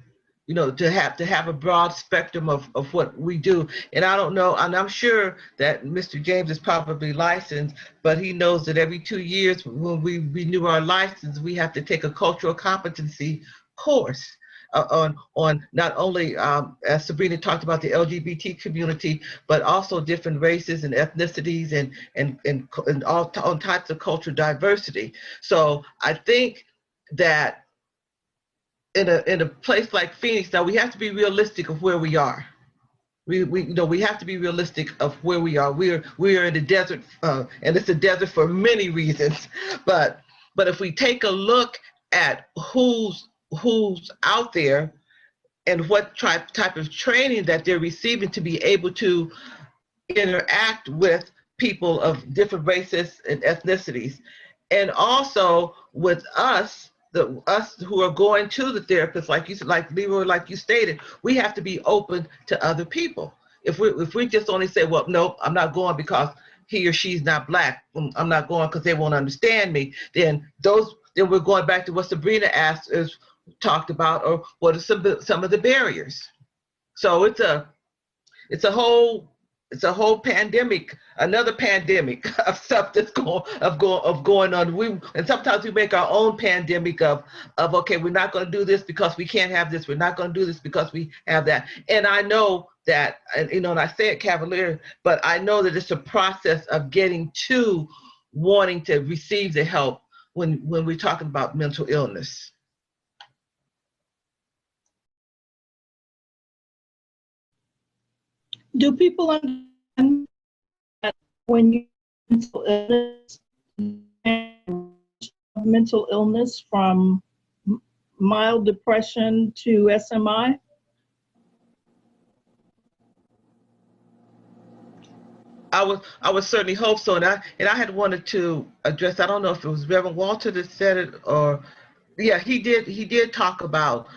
to have a broad spectrum of what we do. And I don't know, and I'm sure that Mr. James is probably licensed, but he knows that every 2 years when we renew our license, we have to take a cultural competency course on not only, as Sabrina talked about, the LGBT community, but also different races and ethnicities and all types of cultural diversity. So I think that in a place like Phoenix, now we have to be realistic of where we are. We have to be realistic of where we are. We are in the desert, and it's a desert for many reasons. But if we take a look at who's out there and what type of training that they're receiving to be able to interact with people of different races and ethnicities, and also with us who are going to the therapist, like Leroy, like you stated, we have to be open to other people. If we just only say, well, no, I'm not going because he or she's not Black, I'm not going because they won't understand me, then we're going back to what Sabrina talked about, or what are some of the barriers. So it's a whole pandemic, another pandemic of stuff that's going on. And sometimes we make our own pandemic of okay, we're not going to do this because we can't have this. We're not going to do this because we have that. And I know that, and I say it cavalier, but I know that it's a process of getting to wanting to receive the help when we're talking about mental illness. Do people understand that when you mental illness from mild depression to SMI? I would certainly hope so, and I had wanted to address. I don't know if it was Reverend Walter that said it, or yeah, he did talk about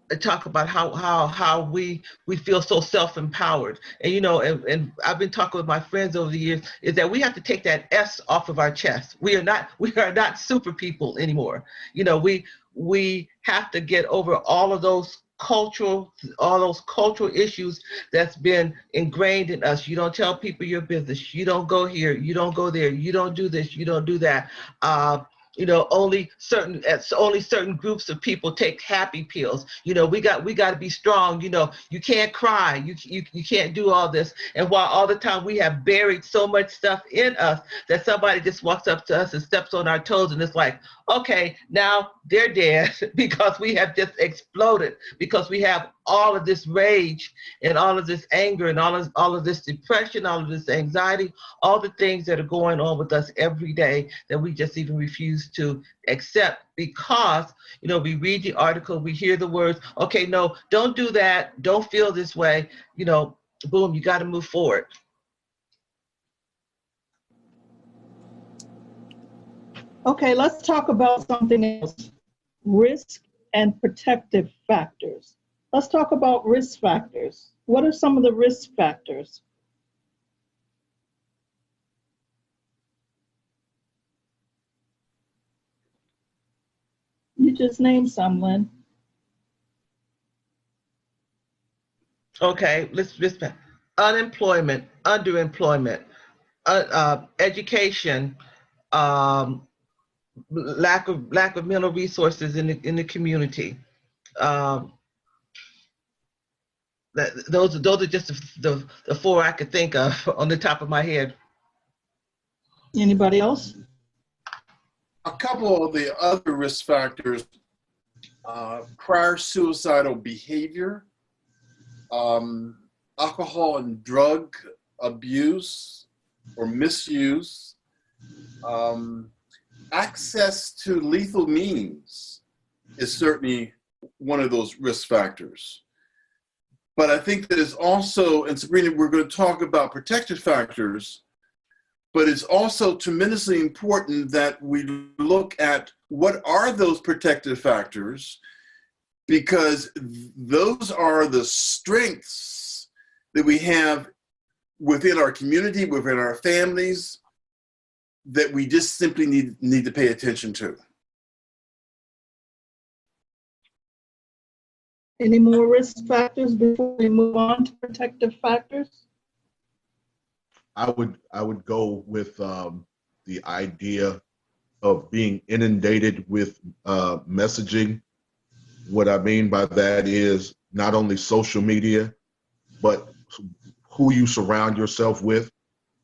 how we feel so self-empowered, and and I've been talking with my friends over the years, is that we have to take that S off of our chest. We are not super people anymore. We have to get over all of those cultural issues that's been ingrained in us. You don't tell people your business. You don't go here. You don't go there. You don't do this. You don't do that. Only certain groups of people take happy pills. We got to be strong. You can't cry. You can't do all this. And while all the time we have buried so much stuff in us that somebody just walks up to us and steps on our toes, and it's like, okay, now they're dead because we have just exploded, because we have all of this rage and all of this anger and all of this depression, all of this anxiety, all the things that are going on with us every day that we just even refuse to accept, because we read the article, we hear the words, okay, no, don't do that, don't feel this way, boom, you got to move forward. Okay, let's talk about something else. Risk and protective factors. Let's talk about risk factors. What are some of the risk factors? You just named some, Lynn. Okay, let's unemployment, underemployment, education, lack of mental resources in the community. Those are just the four I could think of on the top of my head. Anybody else? A couple of the other risk factors, prior suicidal behavior, alcohol and drug abuse or misuse, access to lethal means is certainly one of those risk factors. But I think that it's also, and Sabrina, we're going to talk about protective factors, but it's also tremendously important that we look at what are those protective factors, because those are the strengths that we have within our community, within our families, that we just simply need to pay attention to. Any more risk factors before we move on to protective factors? I would go with the idea of being inundated with messaging. What I mean by that is not only social media, but who you surround yourself with.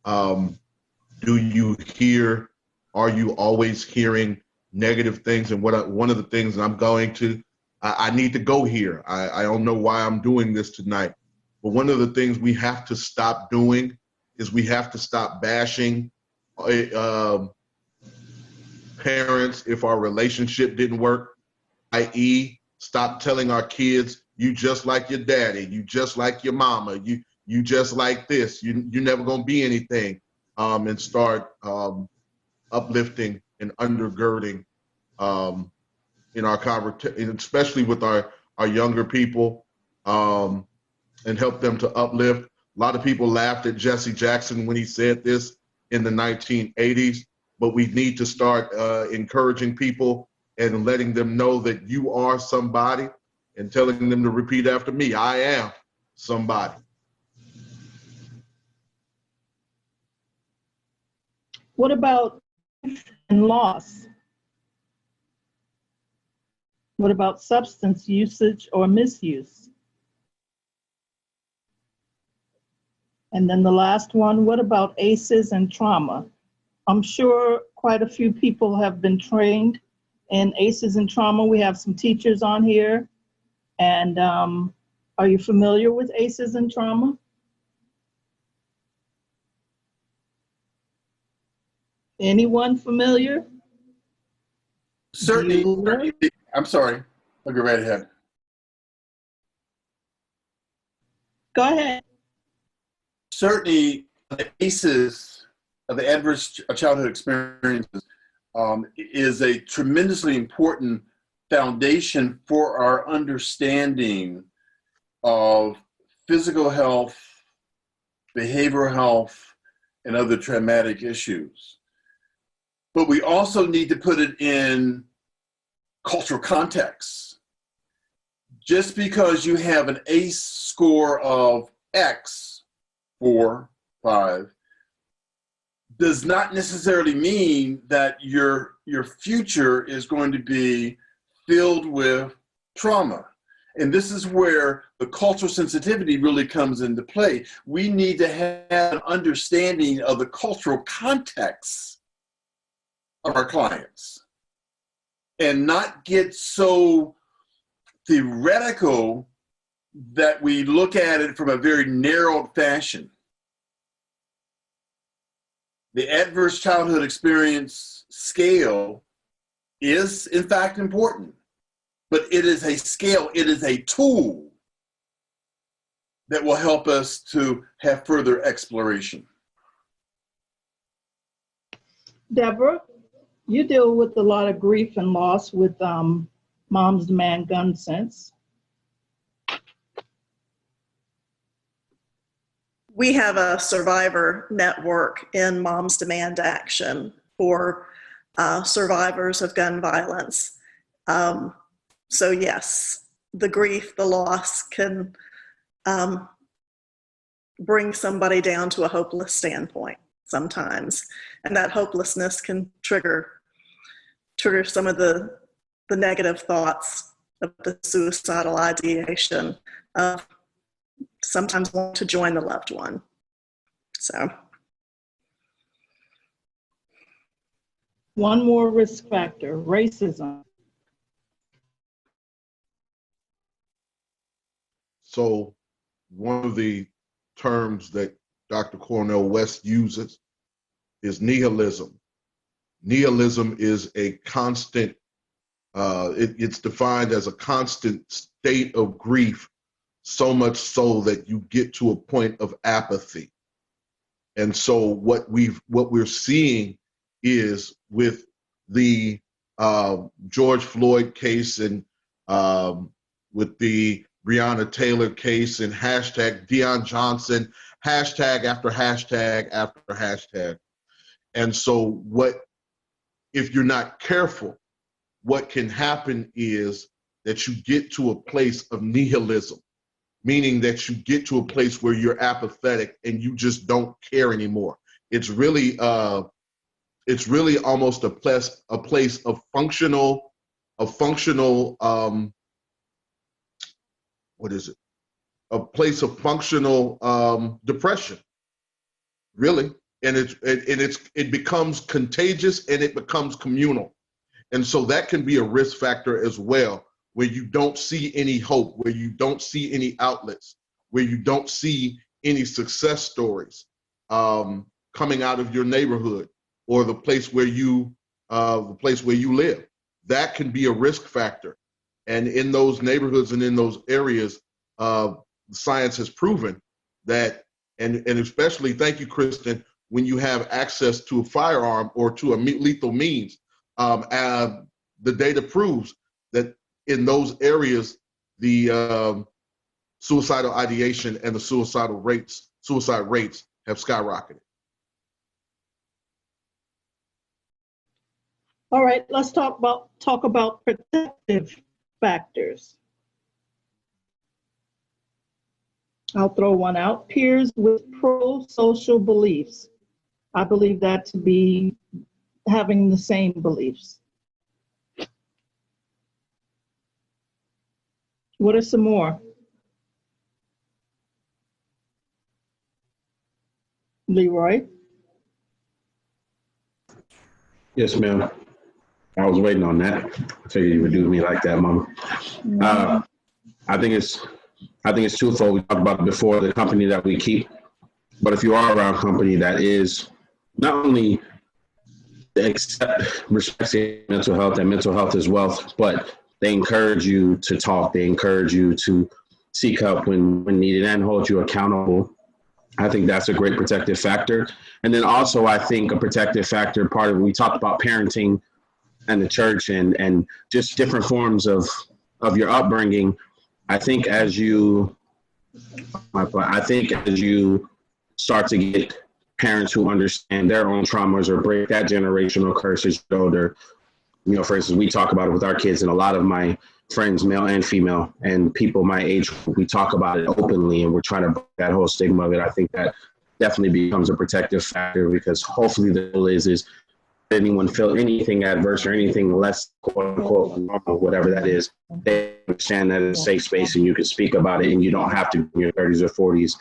Do you hear, are you always hearing negative things? And one of the things that I'm going to, I need to go here. I don't know why I'm doing this tonight, but one of the things we have to stop doing is we have to stop bashing parents if our relationship didn't work, i.e. stop telling our kids, you just like your daddy, you just like your mama, you just like this, you're never gonna be anything, and start uplifting and undergirding in our conversation, especially with our younger people, and help them to uplift. A lot of people laughed at Jesse Jackson when he said this in the 1980s, but we need to start encouraging people and letting them know that you are somebody and telling them to repeat after me, I am somebody. What about and loss? What about substance usage or misuse? And then the last one, what about ACEs and trauma? I'm sure quite a few people have been trained in ACEs and trauma. We have some teachers on here. And are you familiar with ACEs and trauma? Anyone familiar? Certainly, I'm sorry, I'll go right ahead. Go ahead. Certainly, the ACEs, the adverse childhood experiences, is a tremendously important foundation for our understanding of physical health, behavioral health, and other traumatic issues. But we also need to put it in cultural context. Just because you have an ACE score of X, 4, 5, does not necessarily mean that your future is going to be filled with trauma. And this is where the cultural sensitivity really comes into play. We need to have an understanding of the cultural context of our clients and not get so theoretical that we look at it from a very narrowed fashion. The adverse childhood experience scale is in fact important, but it is a scale, it is a tool that will help us to have further exploration. Deborah, you deal with a lot of grief and loss with Moms Demand Gun Sense. We have a survivor network in Moms Demand Action for survivors of gun violence. So yes, the grief, the loss can bring somebody down to a hopeless standpoint sometimes. And that hopelessness can trigger some of the negative thoughts of the suicidal ideation of sometimes want to join the loved one. So. One more risk factor, racism. So one of the terms that Dr. Cornel West uses is nihilism. Nihilism is a constant, it's defined as a constant state of grief, so much so that you get to a point of apathy. And so what we're seeing is with the George Floyd case and with the Breonna Taylor case and hashtag Deion Johnson, hashtag after hashtag after hashtag. And so if you're not careful, what can happen is that you get to a place of nihilism, meaning that you get to a place where you're apathetic and you just don't care anymore. It's really almost a place of functional a place of functional depression, really. And it becomes contagious and it becomes communal. And so that can be a risk factor as well, where you don't see any hope, where you don't see any outlets, where you don't see any success stories coming out of your neighborhood or the place where you live. That can be a risk factor. And in those neighborhoods and in those areas, science has proven that, and especially, thank you, Kristen, when you have access to a firearm or to a lethal means, the data proves that in those areas, the suicidal ideation and the suicide rates have skyrocketed. All right, let's talk about protective factors. I'll throw one out. Peers with pro-social beliefs. I believe that to be having the same beliefs. What are some more? Leroy? Yes, ma'am. I was waiting on that. I figured you would do me like that, Mama. I think it's twofold. We talked about it before, the company that we keep. But if you are around company that is not only respects mental health, and mental health is wealth, but they encourage you to talk. They encourage you to seek help when needed and hold you accountable. I think that's a great protective factor. And then also, I think a protective factor, part of, we talked about parenting and the church and just different forms of your upbringing. I think as you start to get parents who understand their own traumas or break that generational curse as you older, you know, for instance, we talk about it with our kids, and a lot of my friends, male and female, and people my age, we talk about it openly, and we're trying to break that whole stigma of it. I think that definitely becomes a protective factor, because hopefully the goal is anyone feel anything adverse or anything less quote unquote normal, whatever that is, they understand that it's a safe space and you can speak about it, and you don't have to be in your 30s or 40s.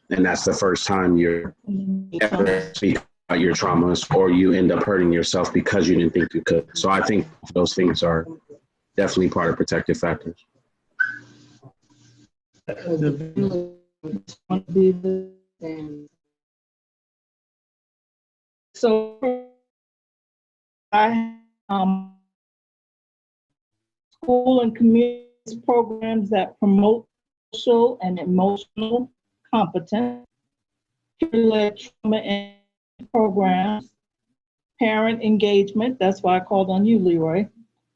And that's the first time you're ever speak about your traumas, or you end up hurting yourself because you didn't think you could. So I think those things are definitely part of protective factors. So I school and community programs that promote social and emotional competence, peer-led trauma and programs, parent engagement, that's why I called on you, Leroy,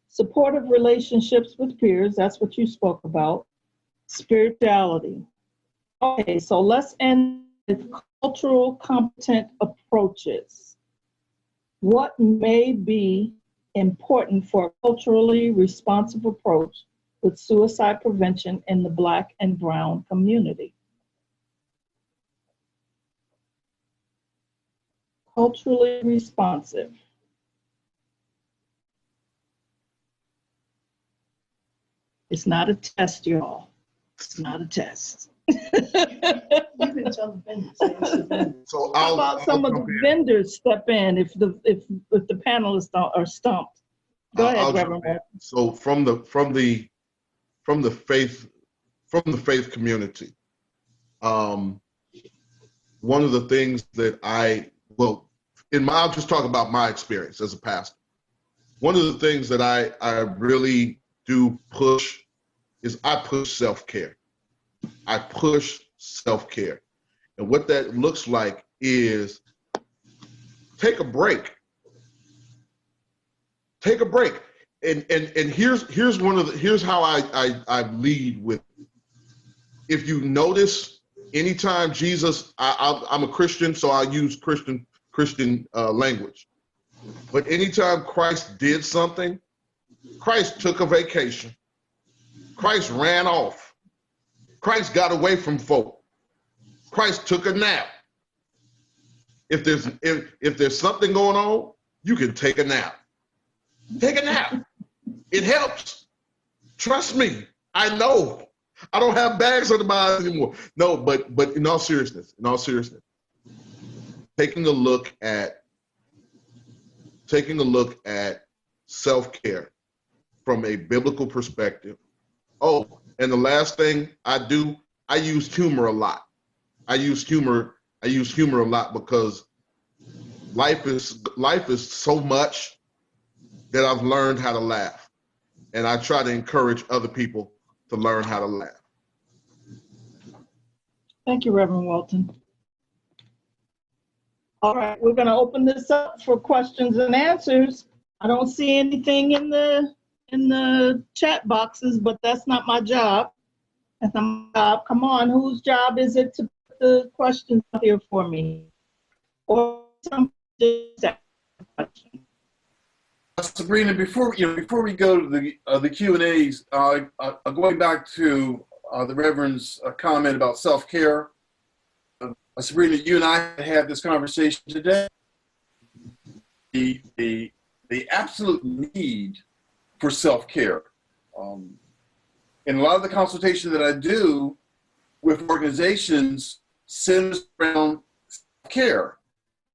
supportive relationships with peers, that's what you spoke about, spirituality. Okay, so let's end with cultural competent approaches. What may be important for a culturally responsive approach with suicide prevention in the Black and Brown community? Culturally responsive. It's not a test, y'all. It's not a test. You can tell the vendors. So How about some of the vendors step in if the panelists are stumped? Go ahead, Reverend. So from the faith community, one of the things that I'll just talk about my experience as a pastor. One of the things that I really do push is I push self-care. I push self-care. And what that looks like is take a break. Take a break. And here's how I lead with. If you notice, anytime Jesus, I'm a Christian, so I use Christian language. But anytime Christ did something, Christ took a vacation. Christ ran off. Christ got away from folk. Christ took a nap. If there's something going on, you can take a nap. Take a nap. It helps. Trust me. I know. I don't have bags under my eyes anymore. No, but in all seriousness, taking a look at self-care from a biblical perspective. Oh, and the last thing I do, I use humor a lot. I use humor a lot because life is so much that I've learned how to laugh. And I try to encourage other people to learn how to laugh. Thank you, Reverend Walton. All right, we're going to open this up for questions and answers. I don't see anything in the chat boxes, but that's not my job. That's not my job. Come on, whose job is it to put the questions out here for me? Or some question. Sabrina, before we go to the Q&As, going back to the Reverend's comment about self-care. Sabrina, you and I had this conversation today. The absolute need for self-care. In a lot of the consultation that I do with organizations centers around self-care.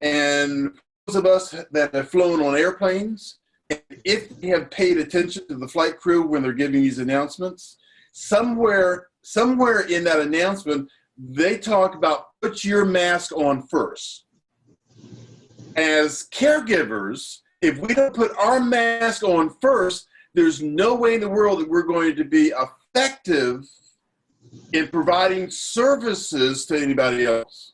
And those of us that have flown on airplanes, if we have paid attention to the flight crew when they're giving these announcements, somewhere in that announcement, they talk about put your mask on first. As caregivers, if we don't put our mask on first, there's no way in the world that we're going to be effective in providing services to anybody else.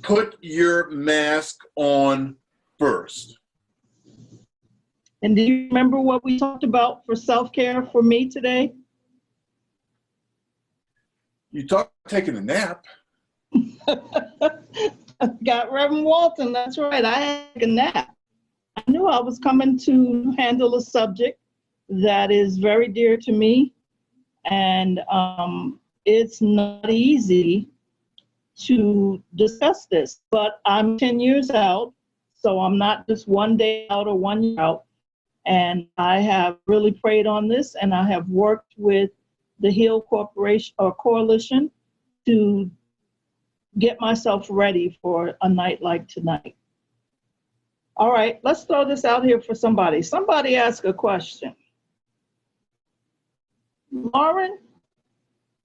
Put your mask on first. And do you remember what we talked about for self-care for me today? You talked about taking a nap. Got Reverend Walton, that's right, I had a nap. I knew I was coming to handle a subject that is very dear to me, and it's not easy to discuss this, but I'm 10 years out, so I'm not just one day out or 1 year out, and I have really prayed on this, and I have worked with the HEAL Corporation or Coalition to get myself ready for a night like tonight. All right, let's throw this out here for somebody. Somebody ask a question. Lauren,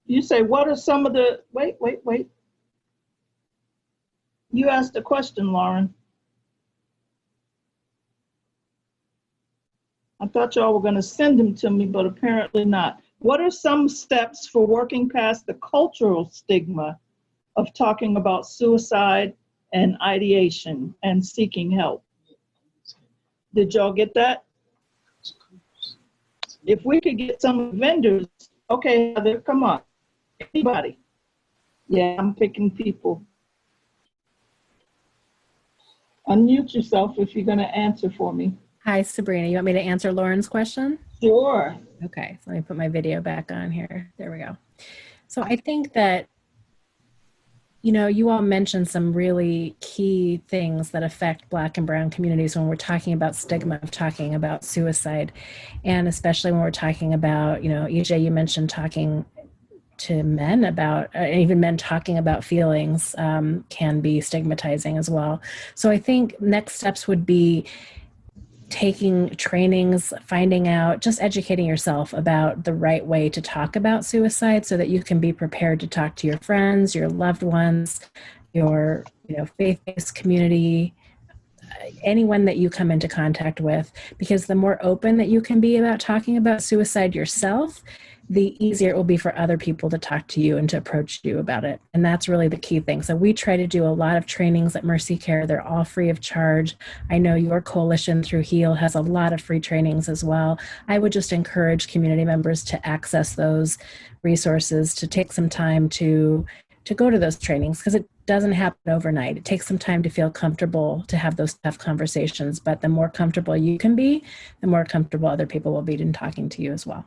you say, what are some of the, wait. You asked a question, Lauren. I thought y'all were gonna send them to me, but apparently not. What are some steps for working past the cultural stigma of talking about suicide and ideation and seeking help? Did y'all get that? If we could get some vendors, okay, Heather, come on. Anybody? Yeah, I'm picking people. Unmute yourself if you're going to answer for me. Hi, Sabrina. You want me to answer Lauren's question? Sure. Okay, so let me put my video back on here. There we go. So I think that, you know, you all mentioned some really key things that affect Black and Brown communities when we're talking about stigma, of talking about suicide, and especially when we're talking about, you know, EJ, you mentioned talking to men about, even men talking about feelings can be stigmatizing as well. So I think next steps would be taking trainings, finding out, just educating yourself about the right way to talk about suicide so that you can be prepared to talk to your friends, your loved ones, your, you know, faith-based community, anyone that you come into contact with, because the more open that you can be about talking about suicide yourself, the easier it will be for other people to talk to you and to approach you about it. And that's really the key thing. So we try to do a lot of trainings at Mercy Care. They're all free of charge. I know your coalition through HEAL has a lot of free trainings as well. I would just encourage community members to access those resources, to take some time to go to those trainings, because it doesn't happen overnight. It takes some time to feel comfortable to have those tough conversations. But the more comfortable you can be, the more comfortable other people will be in talking to you as well.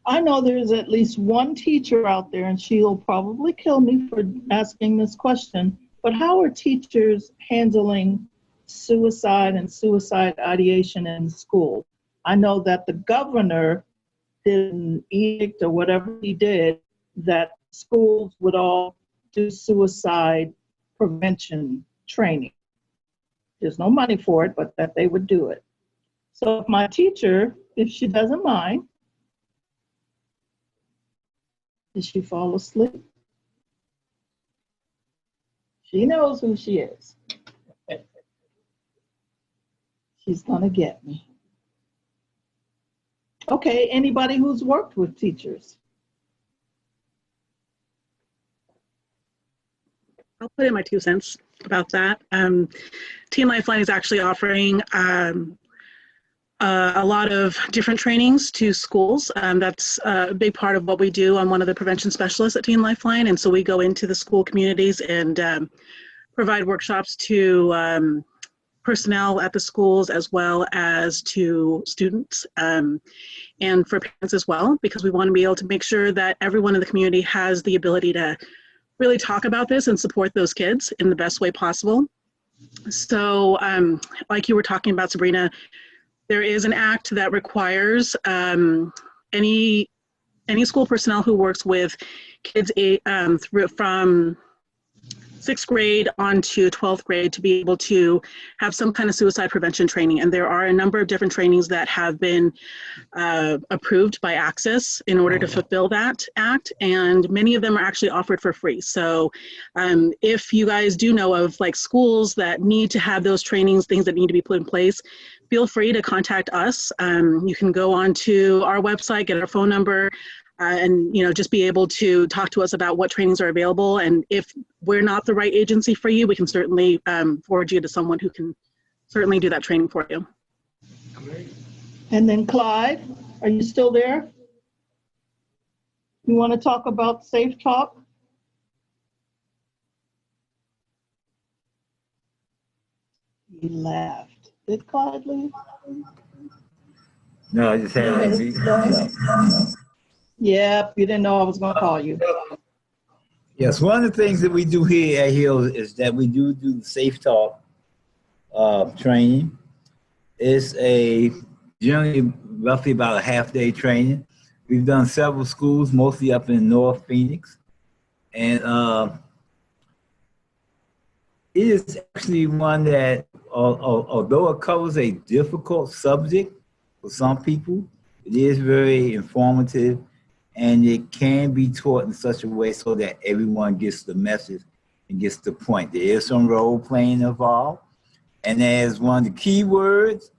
I know there's at least one teacher out there, and she'll probably kill me for asking this question, but how are teachers handling suicide and suicide ideation in school? I know that the governor did an edict or whatever he did that schools would all do suicide prevention training. There's no money for it, but that they would do it. So if my teacher, if she doesn't mind, did she fall asleep? She knows who she is. She's gonna get me. Okay, anybody who's worked with teachers? I'll put in my 2 cents about that. Teen Lifeline is actually offering a lot of different trainings to schools. That's a big part of what we do. I'm one of the prevention specialists at Teen Lifeline, and so we go into the school communities and provide workshops to personnel at the schools as well as to students and for parents as well, because we want to be able to make sure that everyone in the community has the ability to really talk about this and support those kids in the best way possible. So like you were talking about, Sabrina, there is an act that requires any school personnel who works with kids from 6th grade on to 12th grade to be able to have some kind of suicide prevention training. And there are a number of different trainings that have been approved by Access in order to fulfill that act. And many of them are actually offered for free. So if you guys do know of like schools that need to have those trainings, things that need to be put in place, feel free to contact us. You can go on to our website, get our phone number, and just be able to talk to us about what trainings are available. And if we're not the right agency for you, we can certainly forward you to someone who can certainly do that training for you. And then Clyde, are you still there? You want to talk about Safe Talk? He left. Did Clyde leave? No, I just had to be. Yep, you didn't know I was going to call you. Yes, one of the things that we do here at HEAL is that we do the Safe Talk training. It's generally roughly about a half-day training. We've done several schools, mostly up in North Phoenix. And it is actually one that, although it covers a difficult subject for some people, it is very informative, and it can be taught in such a way so that everyone gets the message and gets the point. There is some role playing involved, and there's one of the key words,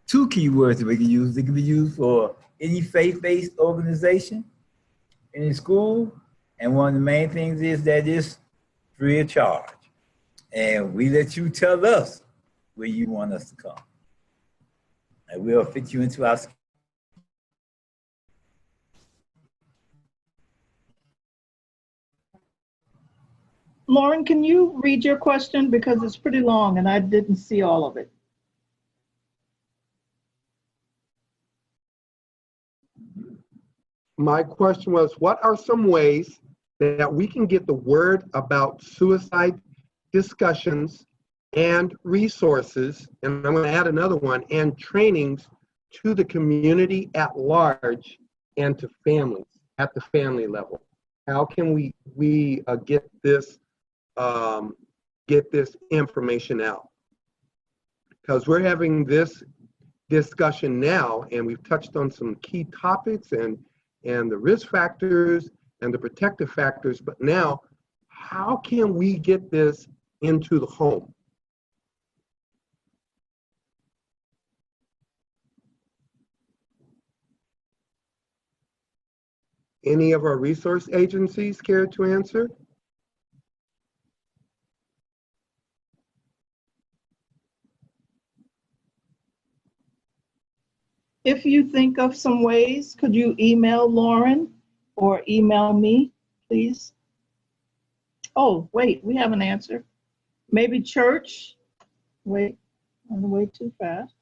2 key words that we can use. They can be used for any faith-based organization, any school, and one of the main things is that it's free of charge. And we let you tell us where you want us to come. and we'll fit you into our schedule. Lauren, can you read your question because it's pretty long and I didn't see all of it? My question was, what are some ways that we can get the word about suicide discussions and resources, and I'm going to add another one, and trainings to the community at large and to families at the family level? How can we get this information out? Because we're having this discussion now, and we've touched on some key topics and the risk factors and the protective factors, but now how can we get this into the home? Any of our resource agencies care to answer? If you think of some ways, could you email Lauren or email me, please? Oh, wait, we have an answer. Maybe church. Wait, on the way too fast.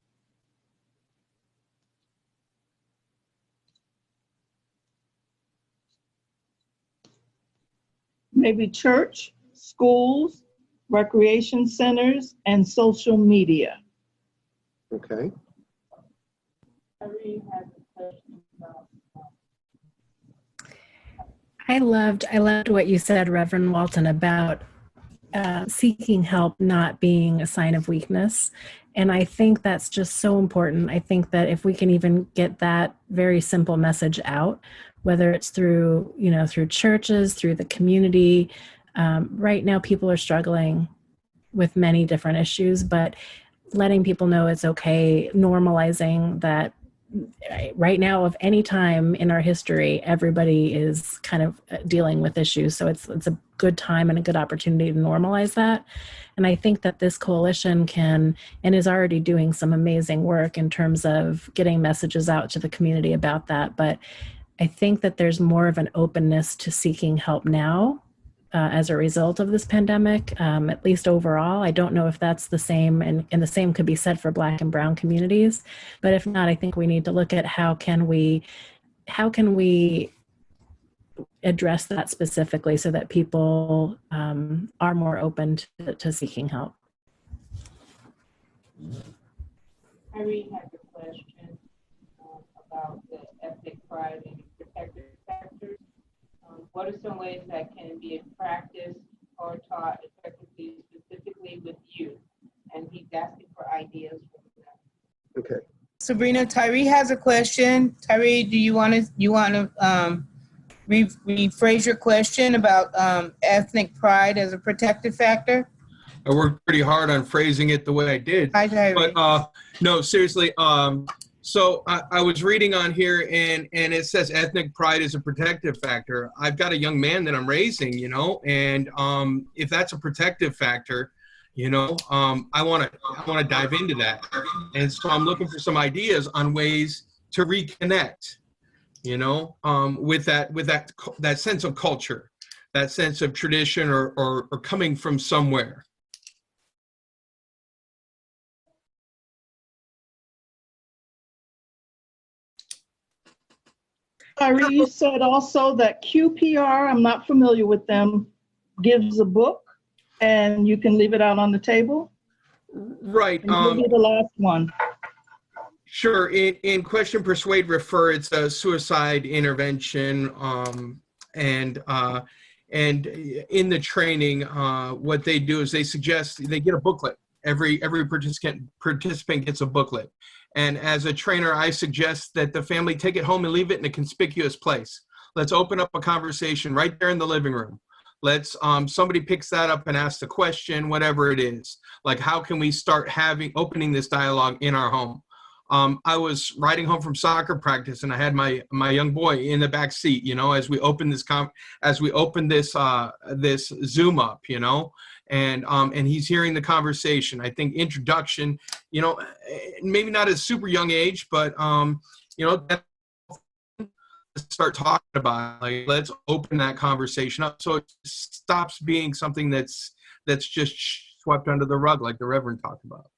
Maybe church, schools, recreation centers, and social media. Okay. I loved what you said, Reverend Walton, about seeking help not being a sign of weakness. And I think that's just so important. I think that if we can even get that very simple message out, whether it's through, through churches, through the community, right now people are struggling with many different issues, but letting people know it's okay, normalizing that right now, of any time in our history, everybody is kind of dealing with issues. So it's a good time and a good opportunity to normalize that. And I think that this coalition can and is already doing some amazing work in terms of getting messages out to the community about that. But I think that there's more of an openness to seeking help now as a result of this pandemic, at least overall. I don't know if that's the same, and the same could be said for Black and Brown communities. But if not, I think we need to look at how can we address that specifically so that people are more open to seeking help. Irene has a question about the ethnic pride and protective factors. What are some ways that can be practiced or taught effectively, specifically with youth? And he's asking for ideas from that. Okay. Sabrina, Tyree has a question. Tyree, do you want to rephrase your question about ethnic pride as a protective factor? I worked pretty hard on phrasing it the way I did. Hi, Tyree. But no, seriously. So I was reading on here and it says ethnic pride is a protective factor. I've got a young man that I'm raising, and if that's a protective factor, I want to dive into that. And so I'm looking for some ideas on ways to reconnect, with that sense of culture, that sense of tradition or coming from somewhere. Tyree, you said also that QPR, I'm not familiar with them, gives a book and you can leave it out on the table? Right. Maybe the last one. Sure. In Question, Persuade, Refer, it's a suicide intervention. And in the training, what they do is they suggest, they get a booklet. Every participant gets a booklet. And as a trainer, I suggest that the family take it home and leave it in a conspicuous place. Let's open up a conversation right there in the living room. Let's, somebody picks that up and asks the question, whatever it is. Like, how can we start opening this dialogue in our home? I was riding home from soccer practice, and I had my young boy in the back seat, you know, as we opened this this Zoom up, you know, and he's hearing the conversation. I think introduction, you know, maybe not at a super young age, but you know, start talking about it. Like, let's open that conversation up so it stops being something that's just swept under the rug, like the Reverend talked about.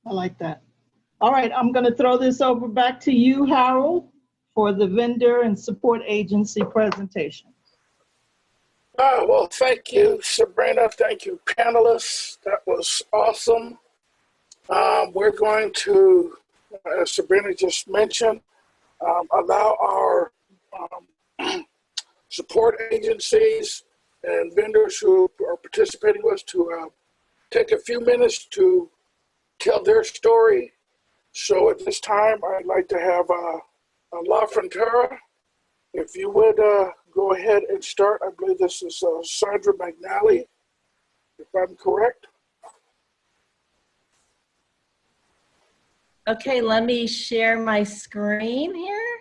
I like that. All right, I'm going to throw this over back to you, Harold, for the vendor and support agency presentation. Well, thank you, Sabrina. Thank you, panelists. That was awesome. We're going to, as Sabrina just mentioned, allow our support agencies and vendors who are participating with us to take a few minutes to tell their story. So at this time, I'd like to have La Frontera, if you would go ahead and start. I believe this is Sandra McNally, if I'm correct. Okay, let me share my screen here.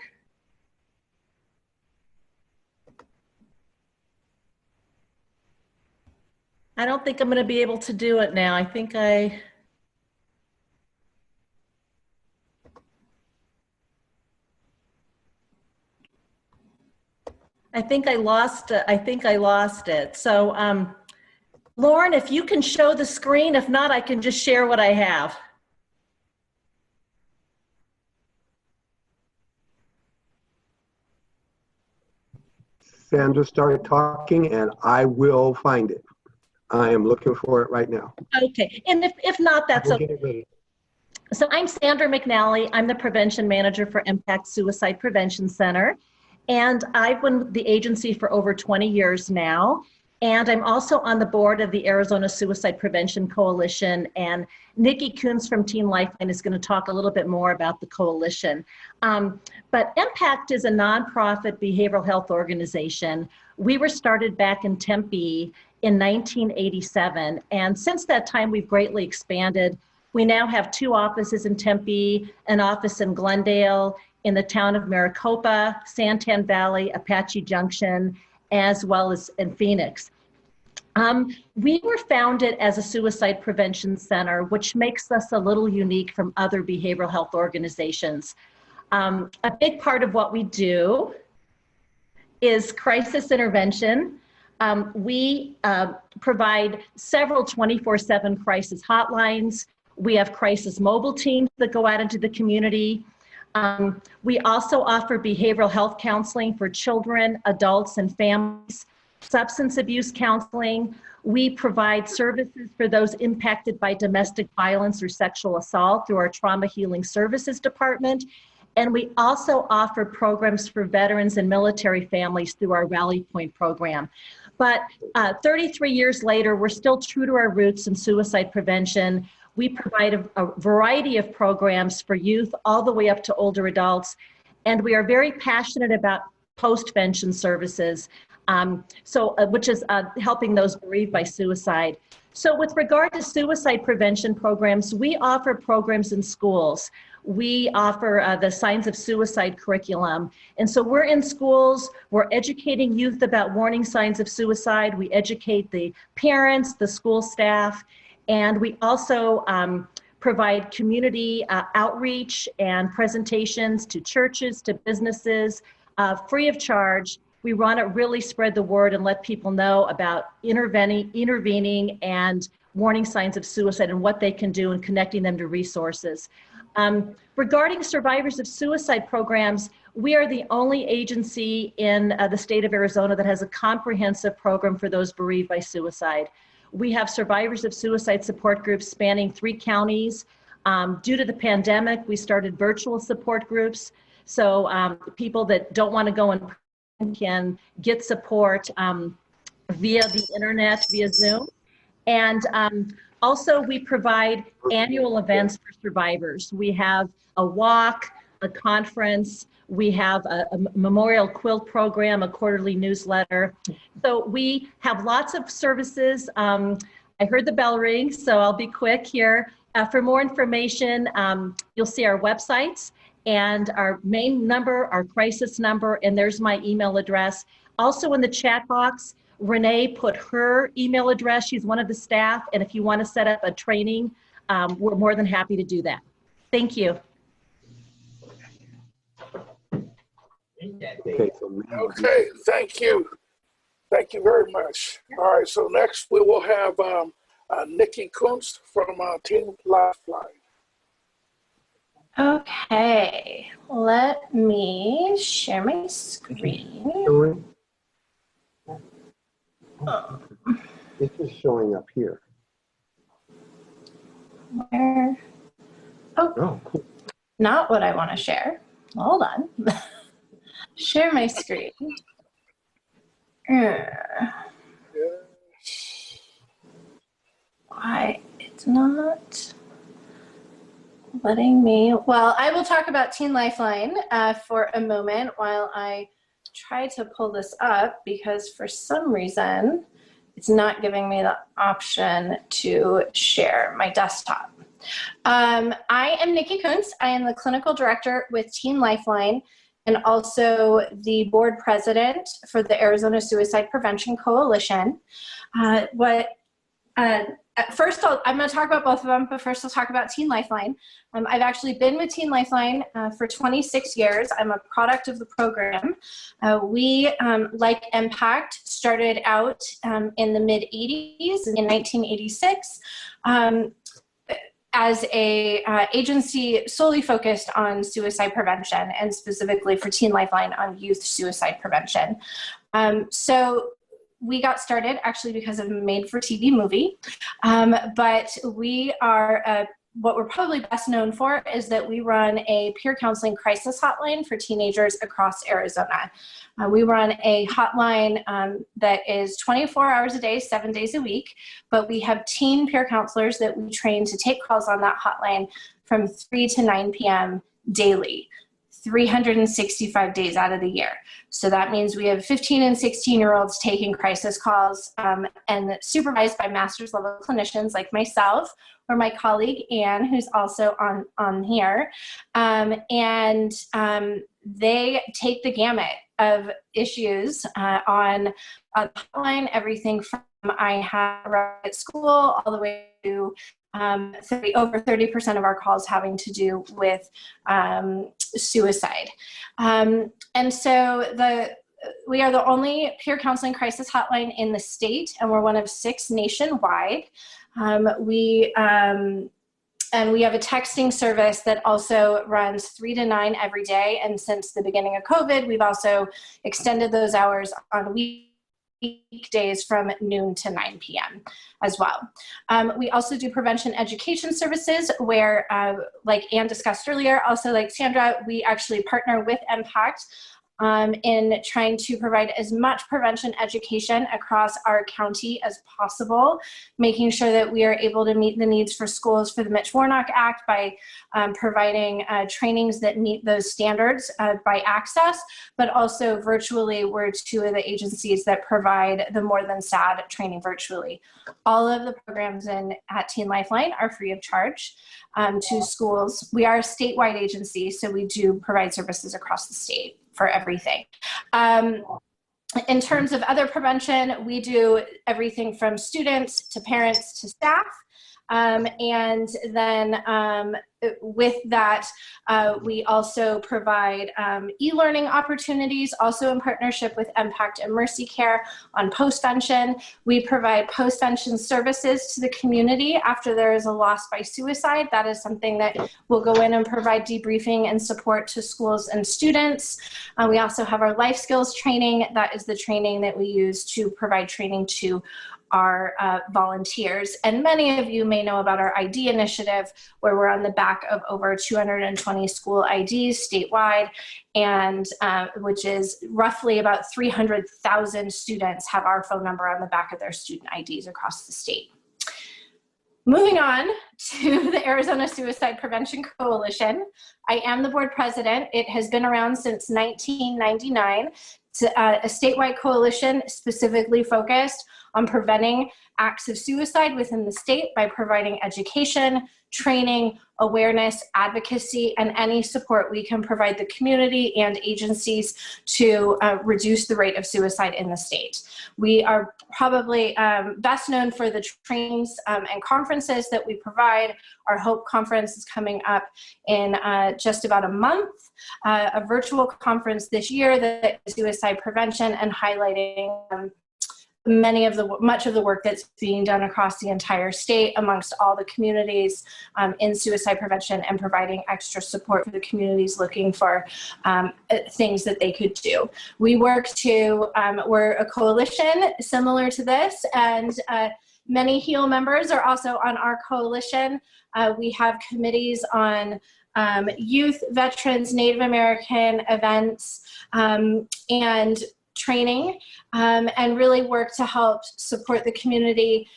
I don't think I'm going to be able to do it now. I think I lost it. I think I lost it. So, Lauren, if you can show the screen, if not, I can just share what I have. Sandra started talking and I will find it. I am looking for it right now. Okay, and if not, that's okay. So I'm Sandra McNally. I'm the prevention manager for Impact Suicide Prevention Center. And I've been with the agency for over 20 years now. And I'm also on the board of the Arizona Suicide Prevention Coalition. And Nikki Coons from Teen Lifeline is going to talk a little bit more about the coalition. But Impact is a nonprofit behavioral health organization. We were started back in Tempe in 1987. And since that time, we've greatly expanded. We now have 2 offices in Tempe, an office in Glendale, in the town of Maricopa, Santan Valley, Apache Junction, as well as in Phoenix. We were founded as a suicide prevention center, which makes us a little unique from other behavioral health organizations. A big part of what we do is crisis intervention. We provide several 24/7 crisis hotlines. We have crisis mobile teams that go out into the community. We also offer behavioral health counseling for children, adults, and families, substance abuse counseling. We provide services for those impacted by domestic violence or sexual assault through our Trauma Healing Services Department. And we also offer programs for veterans and military families through our Rally Point program. But 33 years later, we're still true to our roots in suicide prevention. We provide a variety of programs for youth all the way up to older adults. And we are very passionate about postvention services, which is helping those bereaved by suicide. So with regard to suicide prevention programs, we offer programs in schools. We offer the Signs of Suicide curriculum. And so we're in schools, we're educating youth about warning signs of suicide. We educate the parents, the school staff, and we also provide community outreach and presentations to churches, to businesses, free of charge. We want to really spread the word and let people know about intervening and warning signs of suicide and what they can do and connecting them to resources. Regarding survivors of suicide programs, we are the only agency in the state of Arizona that has a comprehensive program for those bereaved by suicide. We have survivors of suicide support groups spanning 3 counties. Due to the pandemic, we started virtual support groups. So people that don't want to go in person can get support via the internet, via Zoom. And also we provide annual events for survivors. We have a walk, a conference, we have a memorial quilt program, a quarterly newsletter. So we have lots of services. I heard the bell ring, so I'll be quick here. For more information, you'll see our websites and our main number, our crisis number, and there's my email address. Also in the chat box, Renee put her email address. She's one of the staff, and if you want to set up a training, we're more than happy to do that. Thank you. Okay, thank you. Thank you very much. All right, so next we will have Nikki Kunst from Team Lifeline. Okay, let me share my screen. It's just showing up here. Where? Oh, cool. Not what I want to share. Hold on. Share my screen. Why it's not letting me? Well, I will talk about Teen Lifeline for a moment while I try to pull this up, because for some reason it's not giving me the option to share my desktop. I am Nikki Kunst. I am the clinical director with Teen Lifeline and also the board president for the Arizona Suicide Prevention Coalition. First, I'm going to talk about both of them, but first I'll talk about Teen Lifeline. I've actually been with Teen Lifeline for 26 years. I'm a product of the program. We, like Impact, started out in the mid-'80s, in 1986, as a agency solely focused on suicide prevention, and specifically for Teen Lifeline on youth suicide prevention. So we got started actually because of a made-for-TV movie, but we are, what we're probably best known for is that we run a peer counseling crisis hotline for teenagers across Arizona. We run a hotline that is 24 hours a day, 7 days a week, but we have teen peer counselors that we train to take calls on that hotline from 3 to 9 p.m. daily, 365 days out of the year. So that means we have 15 and 16-year-olds taking crisis calls and supervised by master's level clinicians like myself or my colleague Anne, who's also on here. They take the gamut of issues on the hotline, everything from I have at school all the way to over 30% of our calls having to do with suicide. And so we are the only peer counseling crisis hotline in the state, and we're one of 6 nationwide. And we have a texting service that also runs 3 to 9 every day. And since the beginning of COVID, we've also extended those hours on weekdays from noon to 9 p.m. as well. We also do prevention education services where, like Anne discussed earlier, also like Sandra, we actually partner with Impact in trying to provide as much prevention education across our county as possible, making sure that we are able to meet the needs for schools for the Mitch Warnock Act by providing trainings that meet those standards by access, but also virtually we're 2 of the agencies that provide the More Than Sad training virtually. All of the programs at Teen Lifeline are free of charge to schools. We are a statewide agency, so we do provide services across the state for everything. In terms of other prevention, we do everything from students to parents to staff. And then with that, we also provide e-learning opportunities, also in partnership with Impact and Mercy Care on postvention. We provide postvention services to the community after there is a loss by suicide. That is something that we'll go in and provide debriefing and support to schools and students. We also have our life skills training. That is the training that we use to provide training to our volunteers. And many of you may know about our ID initiative, where we're on the back of over 220 school IDs statewide, and which is roughly about 300,000 students have our phone number on the back of their student IDs across the state. Moving on to the Arizona Suicide Prevention Coalition. I am the board president. It has been around since 1999. It's a statewide coalition specifically focused on preventing acts of suicide within the state by providing education, training, awareness, advocacy, and any support we can provide the community and agencies to reduce the rate of suicide in the state. We are probably best known for the trainings and conferences that we provide. Our HOPE conference is coming up in just about a month, a virtual conference this year that is suicide prevention and highlighting much of the work that's being done across the entire state amongst all the communities in suicide prevention, and providing extra support for the communities looking for things that they could do. We work to, we're a coalition similar to this, and many HEAL members are also on our coalition. We have committees on youth, veterans, Native American events, and training, and really work to help support the community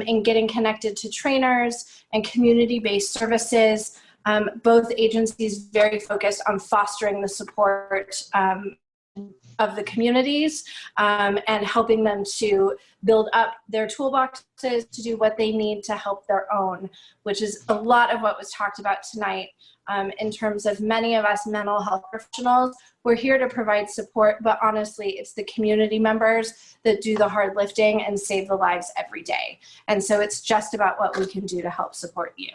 in getting connected to trainers and community-based services. Both agencies very focused on fostering the support of the communities and helping them to build up their toolboxes to do what they need to help their own, which is a lot of what was talked about tonight. In terms of many of us mental health professionals, we're here to provide support, but honestly, it's the community members that do the hard lifting and save the lives every day. And so it's just about what we can do to help support you.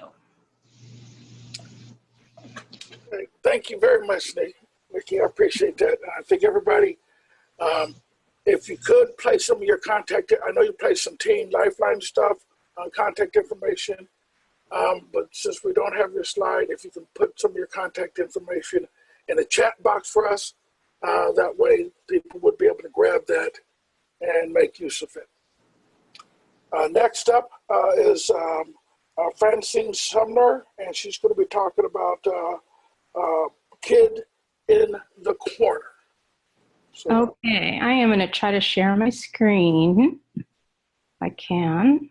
Thank you very much, Nikki. I appreciate that. I think everybody, if you could place some of your contact, I know you placed some Teen Lifeline stuff on contact information. But since we don't have your slide, if you can put some of your contact information in the chat box for us, that way people would be able to grab that and make use of it. Next up is Francine Sumner, and she's going to be talking about Kid in the Corner. So, okay, I am going to try to share my screen if I can.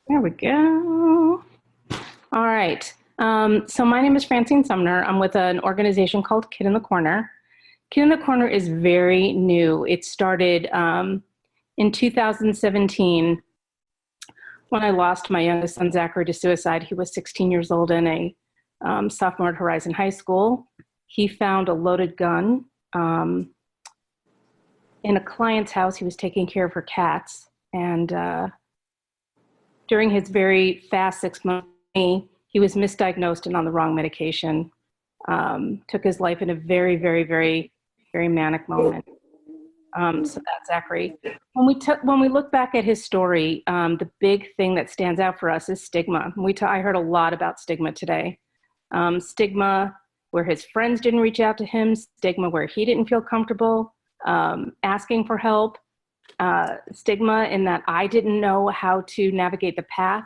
There we go. All right. So my name is Francine Sumner. I'm with an organization called Kid in the Corner. Kid in the Corner is very new. It started in 2017 when I lost my youngest son, Zachary, to suicide. He was 16 years old and a sophomore at Horizon High School. He found a loaded gun in a client's house. He was taking care of her cats. And during his very fast 6 months, he was misdiagnosed and on the wrong medication. Took his life in a very, very, very, very manic moment. So that's Zachary. When we look back at his story, the big thing that stands out for us is stigma. I heard a lot about stigma today. Stigma where his friends didn't reach out to him, stigma where he didn't feel comfortable asking for help. Stigma in that I didn't know how to navigate the path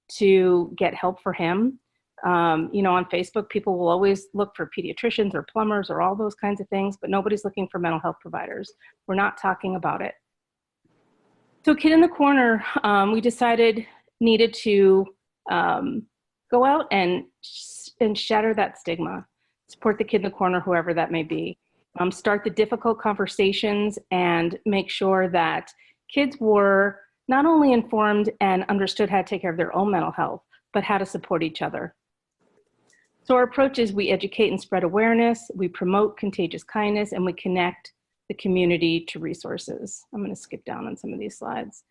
to get help for him. You know, on Facebook, people will always look for pediatricians or plumbers or all those kinds of things, but nobody's looking for mental health providers. We're not talking about it. So Kid in the Corner, we decided needed to go out and shatter that stigma, support the Kid in the Corner, whoever that may be. Start the difficult conversations and make sure that kids were not only informed and understood how to take care of their own mental health, but how to support each other. So our approach is we educate and spread awareness, we promote contagious kindness, and we connect the community to resources. I'm going to skip down on some of these slides.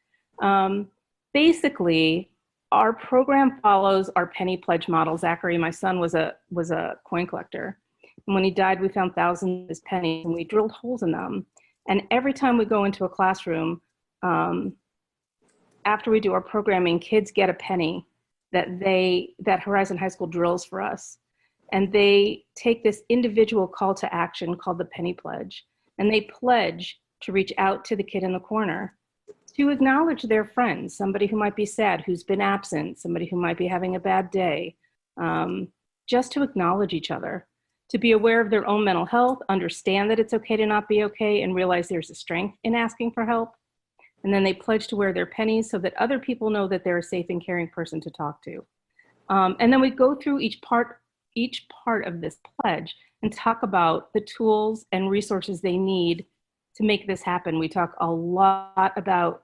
Basically, our program follows our penny pledge model. Zachary, my son, was a coin collector. And when he died, we found thousands of his pennies and we drilled holes in them. And every time we go into a classroom, after we do our programming, kids get a penny that Horizon High School drills for us. And they take this individual call to action called the penny pledge. And they pledge to reach out to the kid in the corner to acknowledge their friends, somebody who might be sad, who's been absent, somebody who might be having a bad day, just to acknowledge each other, to be aware of their own mental health, understand that it's okay to not be okay, and realize there's a strength in asking for help. And then they pledge to wear their pennies so that other people know that they're a safe and caring person to talk to. And then we go through each part of this pledge and talk about the tools and resources they need to make this happen. We talk a lot about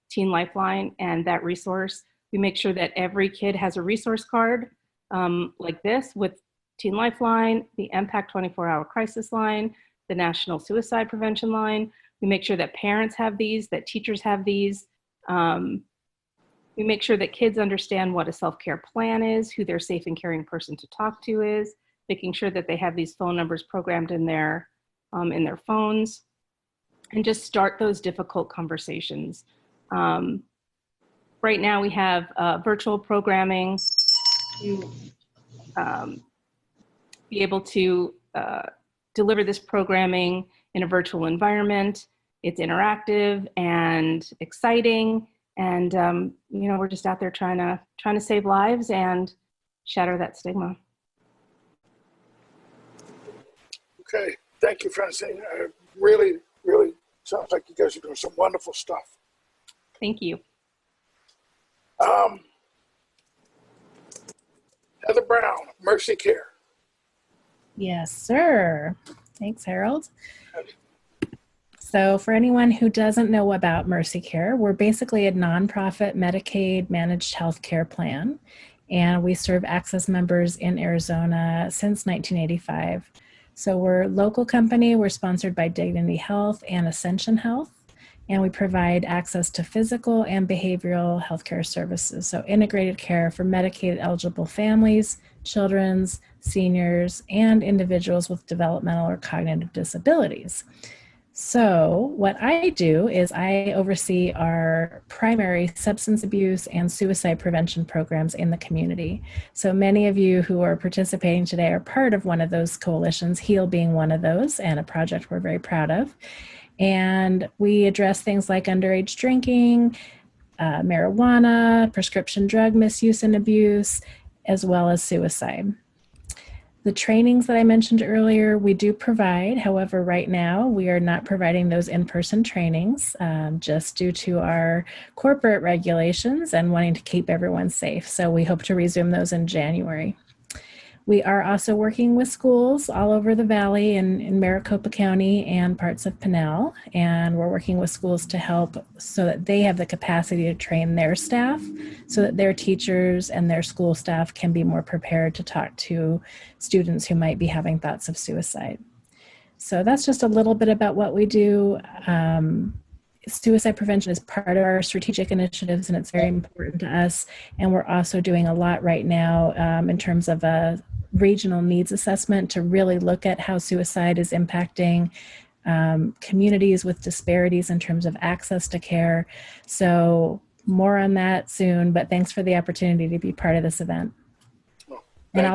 Teen Lifeline and that resource. We make sure that every kid has a resource card like this with Teen Lifeline, the MPACT 24-hour crisis line, the National Suicide Prevention line. We make sure that parents have these, that teachers have these. We make sure that kids understand what a self-care plan is, who their safe and caring person to talk to is, making sure that they have these phone numbers programmed in their phones, and just start those difficult conversations. Right now we have virtual programming to be able to deliver this programming in a virtual environment. It's interactive and exciting, and you know, we're just out there trying to save lives and shatter that stigma. Okay, thank you, Francine. Really, really sounds like you guys are doing some wonderful stuff. Thank you. Heather Brown, Mercy Care. Yes, sir. Thanks, Harold. So for anyone who doesn't know about Mercy Care, we're basically a nonprofit Medicaid managed healthcare plan, and we serve Access members in Arizona since 1985. So we're a local company. We're sponsored by Dignity Health and Ascension Health, and we provide access to physical and behavioral healthcare services. So integrated care for Medicaid eligible families, children's, seniors, and individuals with developmental or cognitive disabilities. So what I do is I oversee our primary substance abuse and suicide prevention programs in the community. So many of you who are participating today are part of one of those coalitions, HEAL being one of those, and a project we're very proud of. And we address things like underage drinking, marijuana, prescription drug misuse and abuse, as well as suicide. The trainings that I mentioned earlier, we do provide. However, right now, we are not providing those in-person trainings just due to our corporate regulations and wanting to keep everyone safe. So we hope to resume those in January. We are also working with schools all over the valley in Maricopa County and parts of Pinal, and we're working with schools to help so that they have the capacity to train their staff so that their teachers and their school staff can be more prepared to talk to students who might be having thoughts of suicide. So that's just a little bit about what we do. Suicide prevention is part of our strategic initiatives, and it's very important to us. And we're also doing a lot right now in terms of a regional needs assessment to really look at how suicide is impacting communities with disparities in terms of access to care. So more on that soon, but thanks for the opportunity to be part of this event. And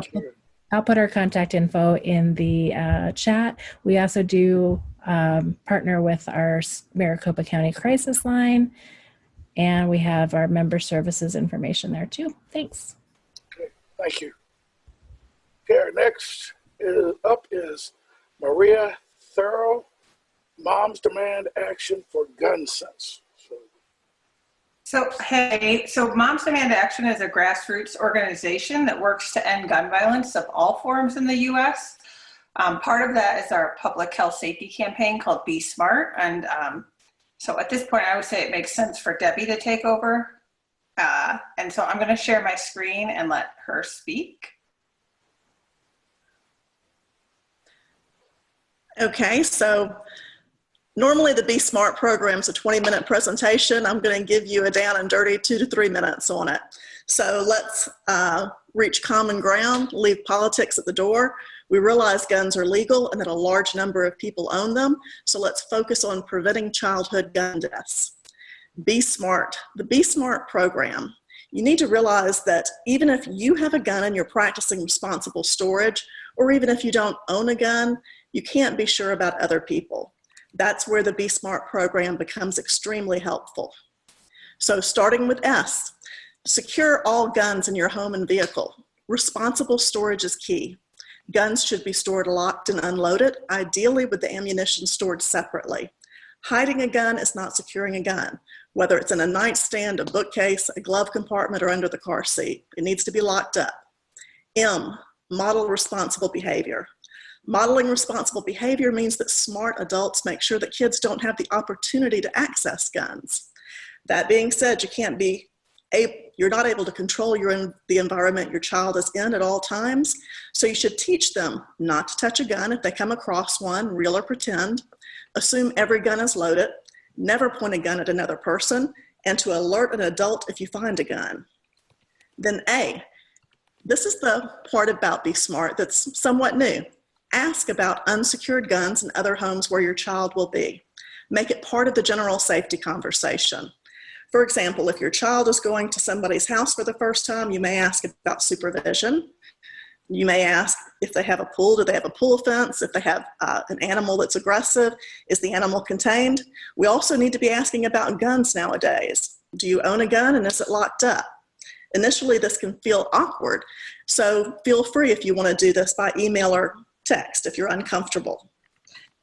I'll put our contact info in the chat. We also do partner with our Maricopa County crisis line, and we have our member services information there too. Thanks. Okay, thank you. Okay, next up is Maria Thurl, Moms Demand Action for Gun Sense. So Moms Demand Action is a grassroots organization that works to end gun violence of all forms in the U.S. Part of that is our public health safety campaign called Be Smart. And so at this point, I would say it makes sense for Debbie to take over. And so I'm going to share my screen and let her speak. Okay, so normally the Be Smart program is a 20-minute presentation. I'm going to give you a down and dirty 2 to 3 minutes on it. So let's reach common ground, leave politics at the door. We realize guns are legal and that a large number of people own them. So let's focus on preventing childhood gun deaths. Be Smart, the Be Smart program. You need to realize that even if you have a gun and you're practicing responsible storage, or even if you don't own a gun, you can't be sure about other people. That's where the Be Smart program becomes extremely helpful. So starting with S, secure all guns in your home and vehicle. Responsible storage is key. Guns should be stored locked and unloaded, ideally with the ammunition stored separately. Hiding a gun is not securing a gun, whether it's in a nightstand, a bookcase, a glove compartment, or under the car seat. It needs to be locked up. M, model responsible behavior. Modeling responsible behavior means that smart adults make sure that kids don't have the opportunity to access guns. That being said, you're not able to control the environment your child is in at all times, so you should teach them not to touch a gun if they come across one, real or pretend, assume every gun is loaded, never point a gun at another person, and to alert an adult if you find a gun. Then A, this is the part about Be Smart that's somewhat new. Ask about unsecured guns in other homes where your child will be. Make it part of the general safety conversation. For example, if your child is going to somebody's house for the first time, you may ask about supervision. You may ask if they have a pool, do they have a pool fence? If they have an animal that's aggressive, is the animal contained? We also need to be asking about guns nowadays. Do you own a gun and is it locked up? Initially, this can feel awkward, so feel free if you want to do this by email or text if you're uncomfortable.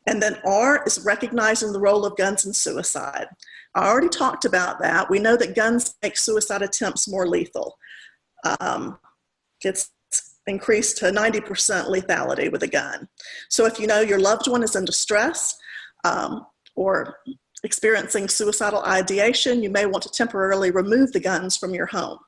And then R is recognizing the role of guns in suicide. I already talked about that. We know that guns make suicide attempts more lethal. It's increased to 90% lethality with a gun. So if you know your loved one is in distress or experiencing suicidal ideation, you may want to temporarily remove the guns from your home.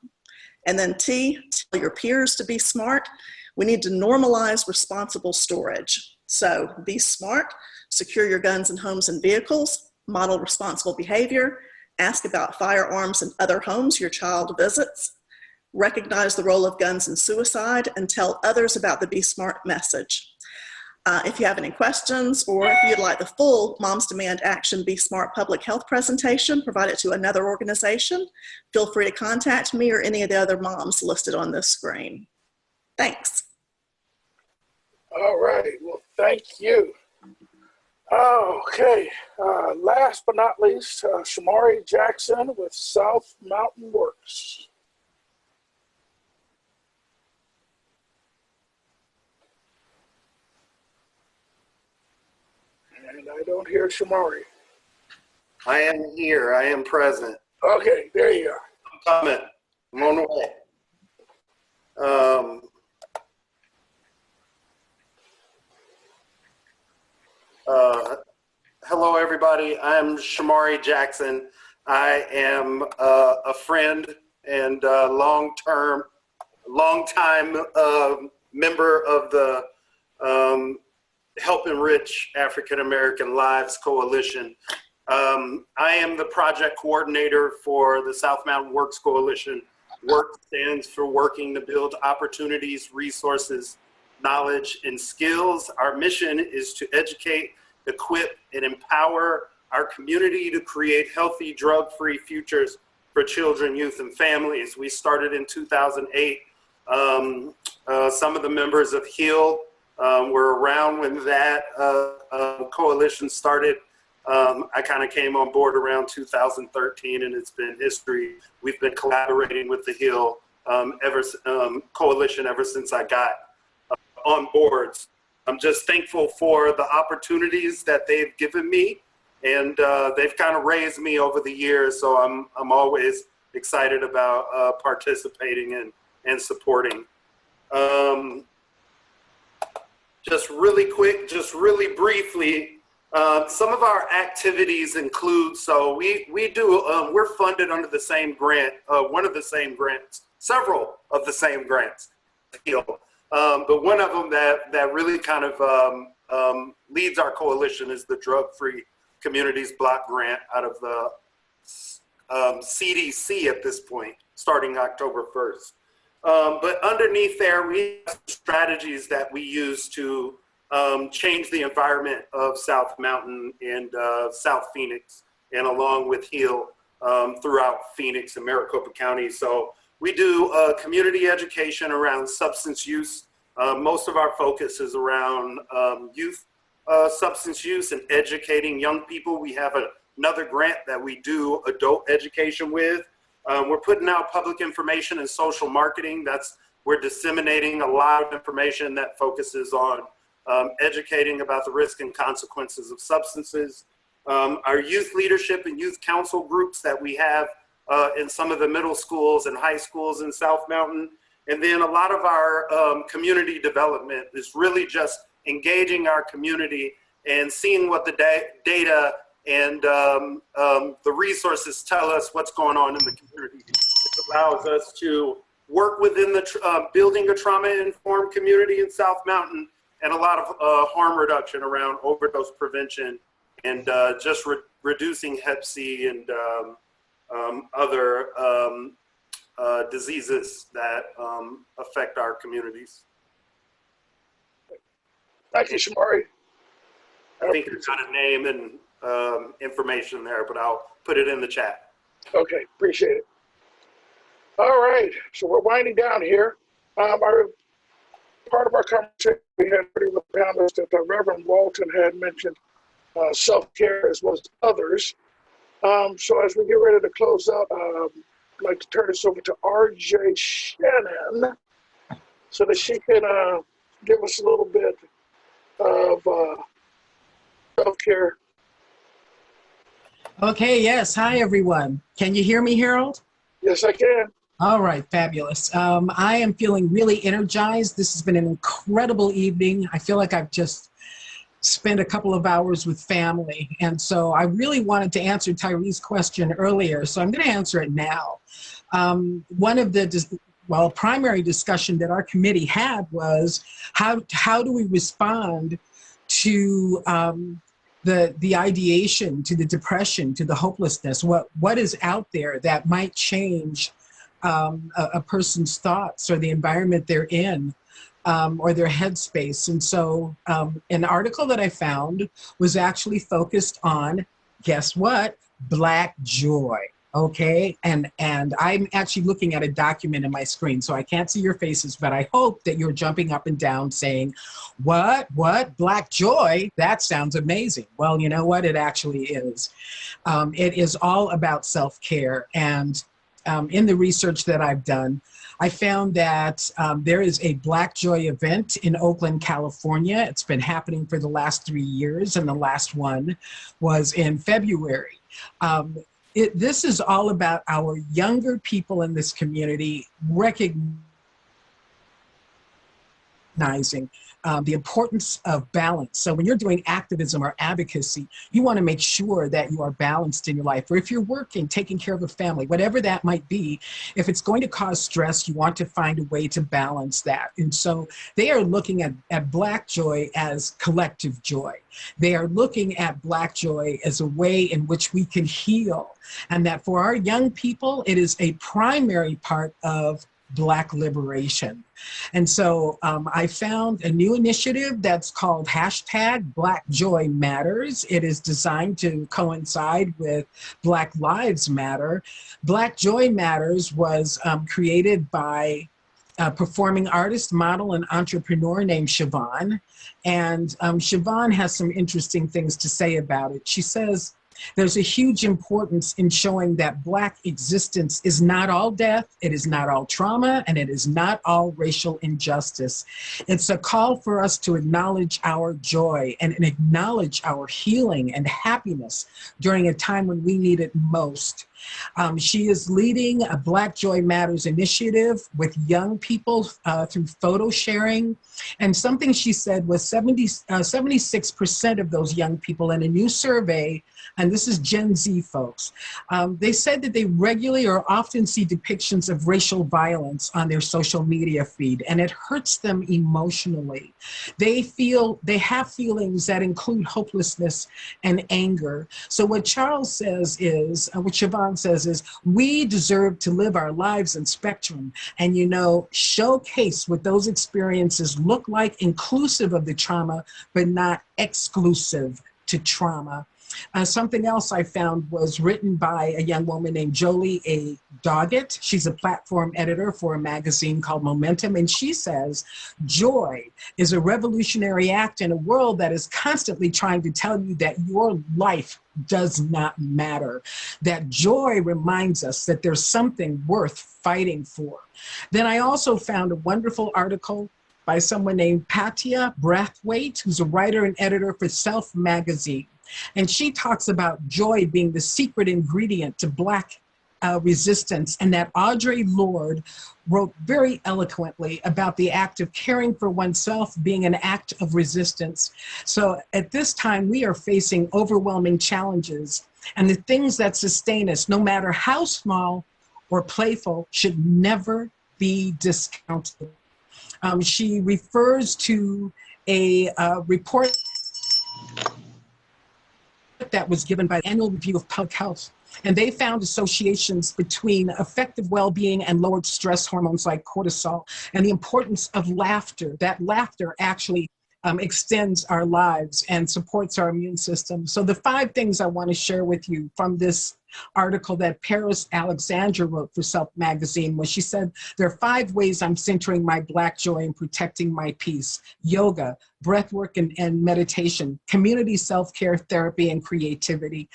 And then T, tell your peers to be smart. We need to normalize responsible storage. So be smart, secure your guns in homes and vehicles, model responsible behavior, ask about firearms in other homes your child visits, recognize the role of guns in suicide, and tell others about the Be Smart message. If you have any questions or if you'd like the full Moms Demand Action Be Smart public health presentation provided to another organization, feel free to contact me or any of the other moms listed on this screen. Thanks. All right, well, thank you. Okay, last but not least, Shamari Jackson with South Mountain Works. And I don't hear Shamari. I am here, I am present. Okay, there you are. I'm coming, I'm on the way. Hello, everybody. I'm Shamari Jackson. I am a friend and long-time member of the Help Enrich African American Lives Coalition. I am the project coordinator for the South Mountain Works Coalition. WORK stands for Working to Build Opportunities, Resources, Knowledge, and Skills. Our mission is to educate, equip, and empower our community to create healthy, drug-free futures for children, youth, and families. We started in 2008. Some of the members of HEAL were around when that coalition started. I kind of came on board around 2013, and it's been history. We've been collaborating with the HEAL Coalition ever since I got on boards. I'm just thankful for the opportunities that they've given me, and they've kind of raised me over the years, so I'm always excited about participating and supporting. Just really quick, just really briefly, some of our activities include, so we're funded under the same grant, one of the same grants, several of the same grants, but one of them that really kind of leads our coalition is the Drug-Free Communities Block Grant out of the CDC at this point, starting October 1st. But underneath there, we have strategies that we use to change the environment of South Mountain and South Phoenix, and along with HEAL throughout Phoenix and Maricopa County. So we do community education around substance use. Most of our focus is around youth substance use and educating young people. We have another grant that we do adult education with. We're putting out public information and social marketing. We're disseminating a lot of information that focuses on educating about the risk and consequences of substances. Our youth leadership and youth council groups that we have in some of the middle schools and high schools in South Mountain. And then a lot of our community development is really just engaging our community and seeing what the data and the resources tell us what's going on in the community. It allows us to work within the building a trauma-informed community in South Mountain, and a lot of harm reduction around overdose prevention and just reducing Hep C and other diseases that affect our communities. Thank you, Shamari. I think you've got a name and information there, but I'll put it in the chat. Okay, appreciate it. All right, so we're winding down here. Part of our conversation we had with the panelists that Reverend Walton had mentioned self-care as well as others. So as we get ready to close out, I'd like to turn this over to RJ Shannon so that she can give us a little bit of self-care. Okay, yes. Hi, everyone. Can you hear me, Harold? Yes, I can. All right, fabulous. I am feeling really energized. This has been an incredible evening. I feel like I've just spent a couple of hours with family. And so I really wanted to answer Tyree's question earlier, so I'm going to answer it now. One of the primary discussion that our committee had was how do we respond to the ideation, to the depression, to the hopelessness? What is out there that might change a person's thoughts or the environment they're in, or their headspace? And so an article that I found was actually focused on, guess what? Black joy. Okay, and I'm actually looking at a document in my screen, so I can't see your faces, but I hope that you're jumping up and down saying, what, Black joy? That sounds amazing. Well, you know what? It actually is. It is all about self-care. And in the research that I've done, I found that there is a Black Joy event in Oakland, California. It's been happening for the last 3 years, and the last one was in February. This is all about our younger people in this community recognizing the importance of balance. So when you're doing activism or advocacy, you want to make sure that you are balanced in your life. Or if you're working, taking care of a family, whatever that might be, if it's going to cause stress, you want to find a way to balance that. And so they are looking at Black joy as collective joy. They are looking at Black joy as a way in which we can heal. And that for our young people, it is a primary part of Black liberation. And so I found a new initiative that's called #BlackJoyMatters. It is designed to coincide with Black Lives Matter. Black Joy Matters was created by a performing artist, model, and entrepreneur named Siobhan. And Siobhan has some interesting things to say about it. She says, there's a huge importance in showing that Black existence is not all death, it is not all trauma, and it is not all racial injustice. It's a call for us to acknowledge our joy and acknowledge our healing and happiness during a time when we need it most. She is leading a Black Joy Matters initiative with young people through photo sharing. And something she said was 76% of those young people in a new survey, and this is Gen Z folks, they said that they regularly or often see depictions of racial violence on their social media feed, and it hurts them emotionally. They have feelings that include hopelessness and anger. So what Charles says is, what Siobhan says is, we deserve to live our lives in spectrum and, showcase what those experiences look like, inclusive of the trauma, but not exclusive to trauma. Something else I found was written by a young woman named Jolie A. Doggett. She's a platform editor for a magazine called Momentum, and she says, joy is a revolutionary act in a world that is constantly trying to tell you that your life does not matter. That joy reminds us that there's something worth fighting for. Then I also found a wonderful article by someone named Patia Brathwaite, who's a writer and editor for Self magazine. And she talks about joy being the secret ingredient to Black resistance, and that Audre Lorde wrote very eloquently about the act of caring for oneself being an act of resistance. So at this time, we are facing overwhelming challenges, and the things that sustain us, no matter how small or playful, should never be discounted. She refers to a report that was given by the Annual Review of Public Health. And they found associations between effective well-being and lowered stress hormones like cortisol, and the importance of laughter. That laughter actually extends our lives and supports our immune system. So the 5 things I want to share with you from this article that Paris Alexandra wrote for Self Magazine, was she said, there are 5 ways I'm centering my Black joy and protecting my peace: yoga, breathwork and meditation, community self-care, therapy, and creativity.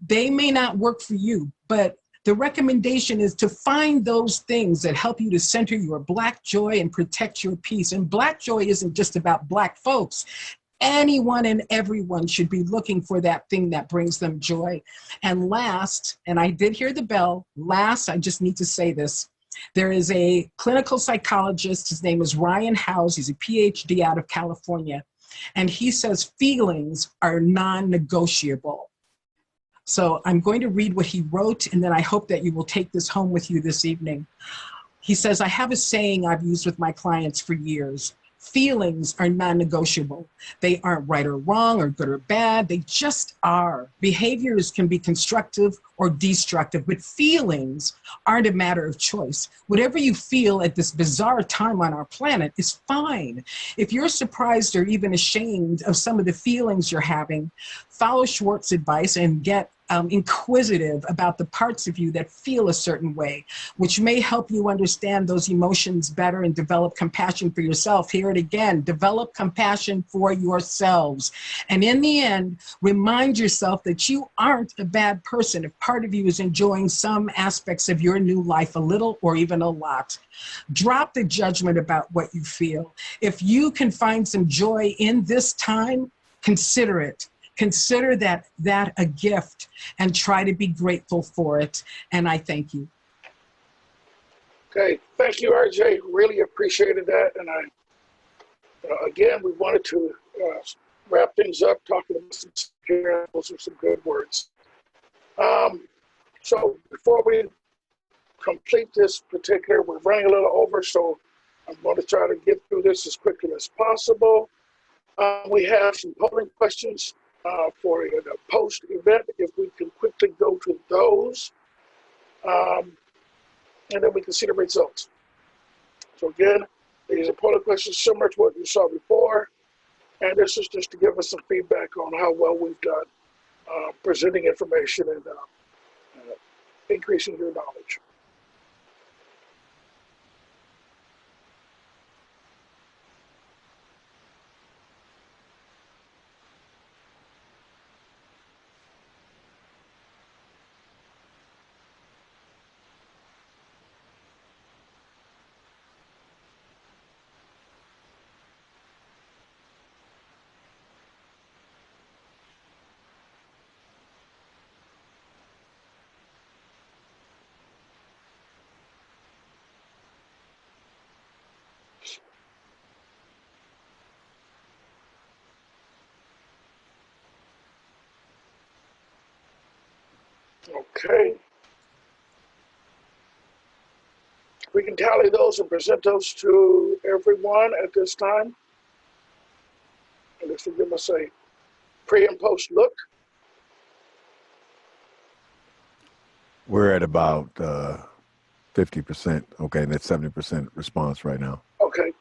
They may not work for you, but the recommendation is to find those things that help you to center your Black joy and protect your peace. And Black joy isn't just about Black folks. Anyone and everyone should be looking for that thing that brings them joy. And last, and I did hear the bell, last, I just need to say this. There is a clinical psychologist, his name is Ryan Howes, he's a PhD out of California, and he says feelings are non-negotiable. So I'm going to read what he wrote, and then I hope that you will take this home with you this evening. He says, I have a saying I've used with my clients for years. Feelings are non-negotiable. They aren't right or wrong or good or bad. They just are. Behaviors can be constructive or destructive, but feelings aren't a matter of choice. Whatever you feel at this bizarre time on our planet is fine. If you're surprised or even ashamed of some of the feelings you're having, follow Schwartz's advice and get inquisitive about the parts of you that feel a certain way, which may help you understand those emotions better and develop compassion for yourself. Hear it again, develop compassion for yourselves. And in the end, remind yourself that you aren't a bad person if part of you is enjoying some aspects of your new life a little or even a lot. Drop the judgment about what you feel. If you can find some joy in this time, consider it. Consider that a gift and try to be grateful for it. And I thank you. Okay, thank you, RJ. Really appreciated that. And again, we wanted to wrap things up talking about some care. Those are some good words. So before we complete this particular, we're running a little over, so I'm going to try to get through this as quickly as possible. We have some polling questions for a post-event, if we can quickly go to those, and then we can see the results. So again, these are polling questions similar to what you saw before, and this is just to give us some feedback on how well we've done presenting information and increasing your knowledge. Okay. We can tally those and present those to everyone at this time. And this will give us a pre and post look. We're at about 50%. Okay, that's 70% response right now. Okay.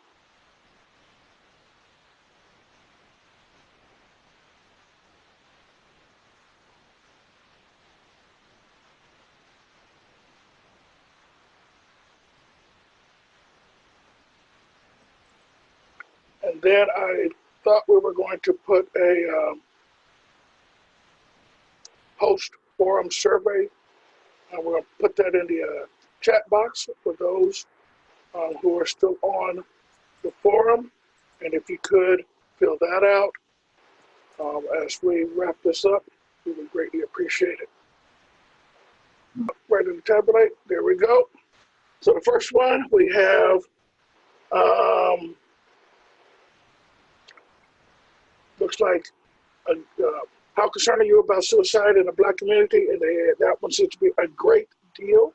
And then I thought we were going to put a post forum survey. We're going to put that in the chat box for those who are still on the forum. And if you could fill that out as we wrap this up, we would greatly appreciate it. Ready to tabulate? There we go. So the first one we have, looks like, how concerned are you about suicide in the Black community? And that one seems to be a great deal.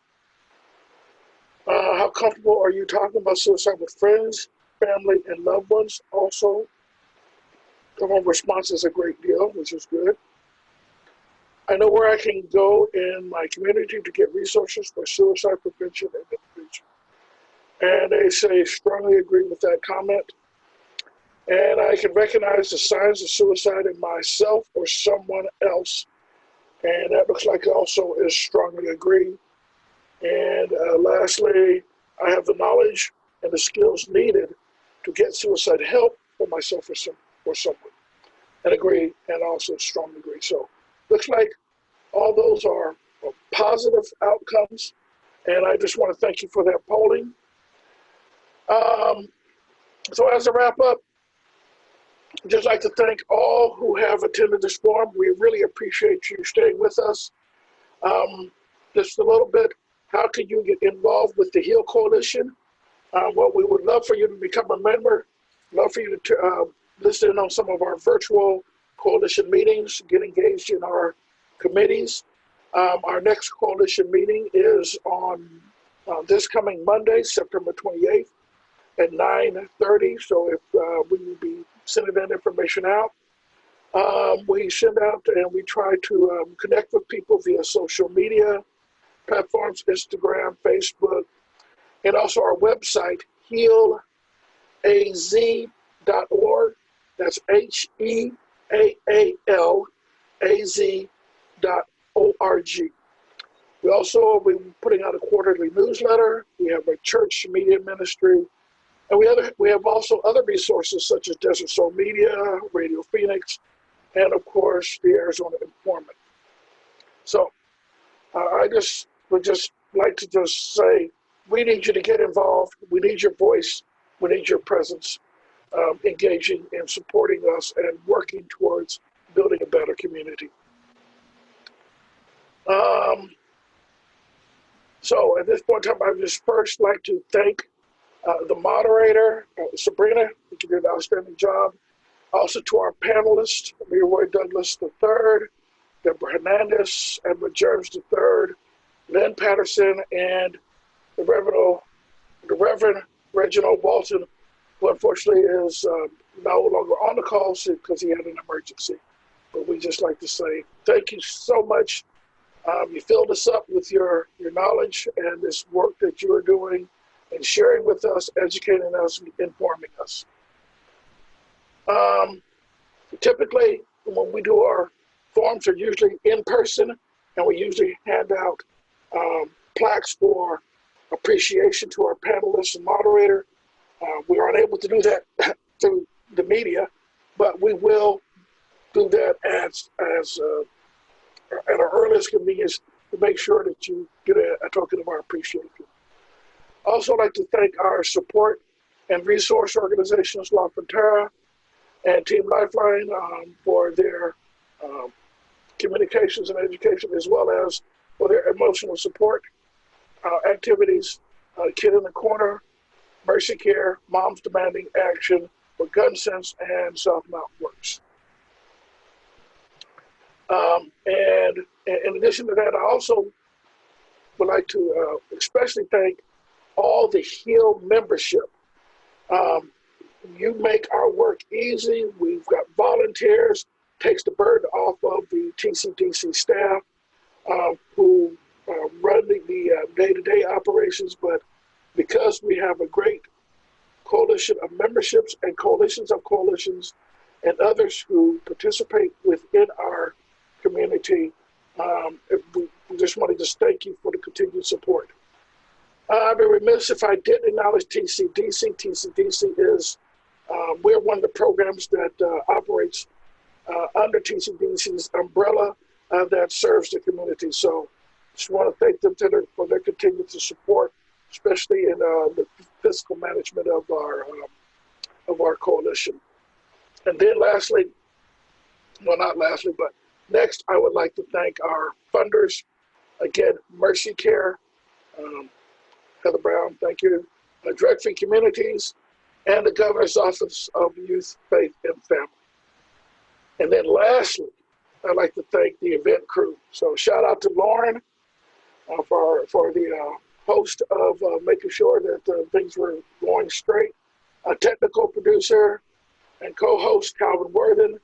How comfortable are you talking about suicide with friends, family, and loved ones? Also, the home response is a great deal, which is good. I know where I can go in my community to get resources for suicide prevention and intervention. And they say strongly agree with that comment. And I can recognize the signs of suicide in myself or someone else. And that looks like also is strongly agree. And lastly, I have the knowledge and the skills needed to get suicide help for myself or someone. And agree, and also strongly agree. So looks like all those are positive outcomes. And I just want to thank you for that polling. So as a wrap up, I'd just like to thank all who have attended this forum. We really appreciate you staying with us. Just a little bit, how can you get involved with the HEAL Coalition? Well, we would love for you to become a member, love for you to listen in on some of our virtual coalition meetings, get engaged in our committees. Our next coalition meeting is on this coming Monday, September 28th at 9:30. So if we will be sending that information out. We send out and we try to connect with people via social media platforms, Instagram, Facebook, and also our website, HEALAZ.org. That's HEAALAZ.org. We also will be putting out a quarterly newsletter. We have a church media ministry. And we have also other resources such as Desert Soul Media, Radio Phoenix, and of course, the Arizona Informant. So I would just like to just say, we need you to get involved. We need your voice. We need your presence, engaging and supporting us and working towards building a better community. So at this point in time, I would just first like to thank the moderator, Sabrina, you did an outstanding job. Also to our panelists, Leroy Douglas III, Deborah Hernandez, Edward Jerms III, Lynn Patterson, and the Reverend Reginald Walton, who unfortunately is no longer on the call because he had an emergency. But we just like to say thank you so much. You filled us up with your knowledge and this work that you are doing and sharing with us, educating us, informing us. Typically, when we do our forums, are usually in person, and we usually hand out plaques for appreciation to our panelists and moderator. We aren't able to do that through the media, but we will do that at our earliest convenience to make sure that you get a token of our appreciation. Also, I'd like to thank our support and resource organizations, La Frontera and Team Lifeline, for their communications and education, as well as for their emotional support activities. Kid in the Corner, Mercy Care, Moms Demanding Action, for Gun Sense, and South Mountain Works. And in addition to that, I also would like to especially thank all the HEAL membership. You make our work easy. We've got volunteers, takes the burden off of the TCDC staff who run the day-to-day operations, but because we have a great coalition of memberships and coalitions of coalitions and others who participate within our community, we just want to just thank you for the continued support. I'd be remiss if I didn't acknowledge TCDC. TCDC is, we're one of the programs that operates under TCDC's umbrella that serves the community. So just want to thank them for their continued support, especially in the fiscal management of our coalition. And then lastly, well, not lastly, but next, I would like to thank our funders, Again, Mercy Care, Heather Brown, thank you. Directing Communities, and the Governor's Office of Youth, Faith, and Family. And then lastly, I'd like to thank the event crew. So shout out to Lauren for the host of making sure that things were going straight. A technical producer and co-host Calvin Worthen,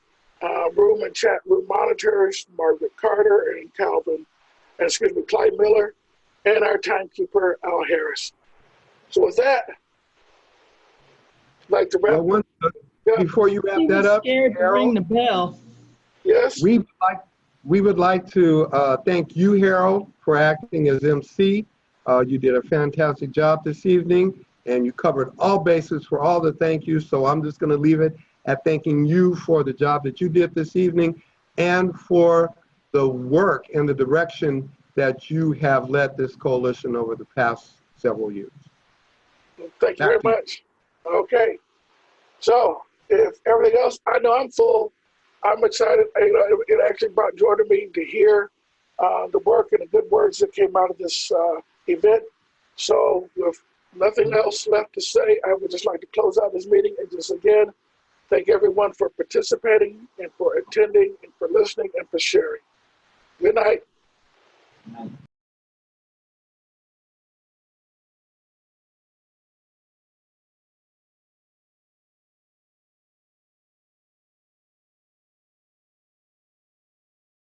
room and chat room monitors Margaret Carter and Clyde Miller, and our timekeeper Al Harris. So with that, I'd like to wrap up. Before you wrap that up, scared to ring the bell. Yes. We would like to thank you, Harold, for acting as MC. You did a fantastic job this evening, and you covered all bases for all the thank yous. So I'm just going to leave it at thanking you for the job that you did this evening and for the work and the direction that you have led this coalition over the past several years. Thank you very much. Okay. So if everything else, I know I'm full. I'm excited. It actually brought joy to me to hear the work and the good words that came out of this event. So with nothing else left to say, I would just like to close out this meeting and just again, thank everyone for participating and for attending and for listening and for sharing. Good night.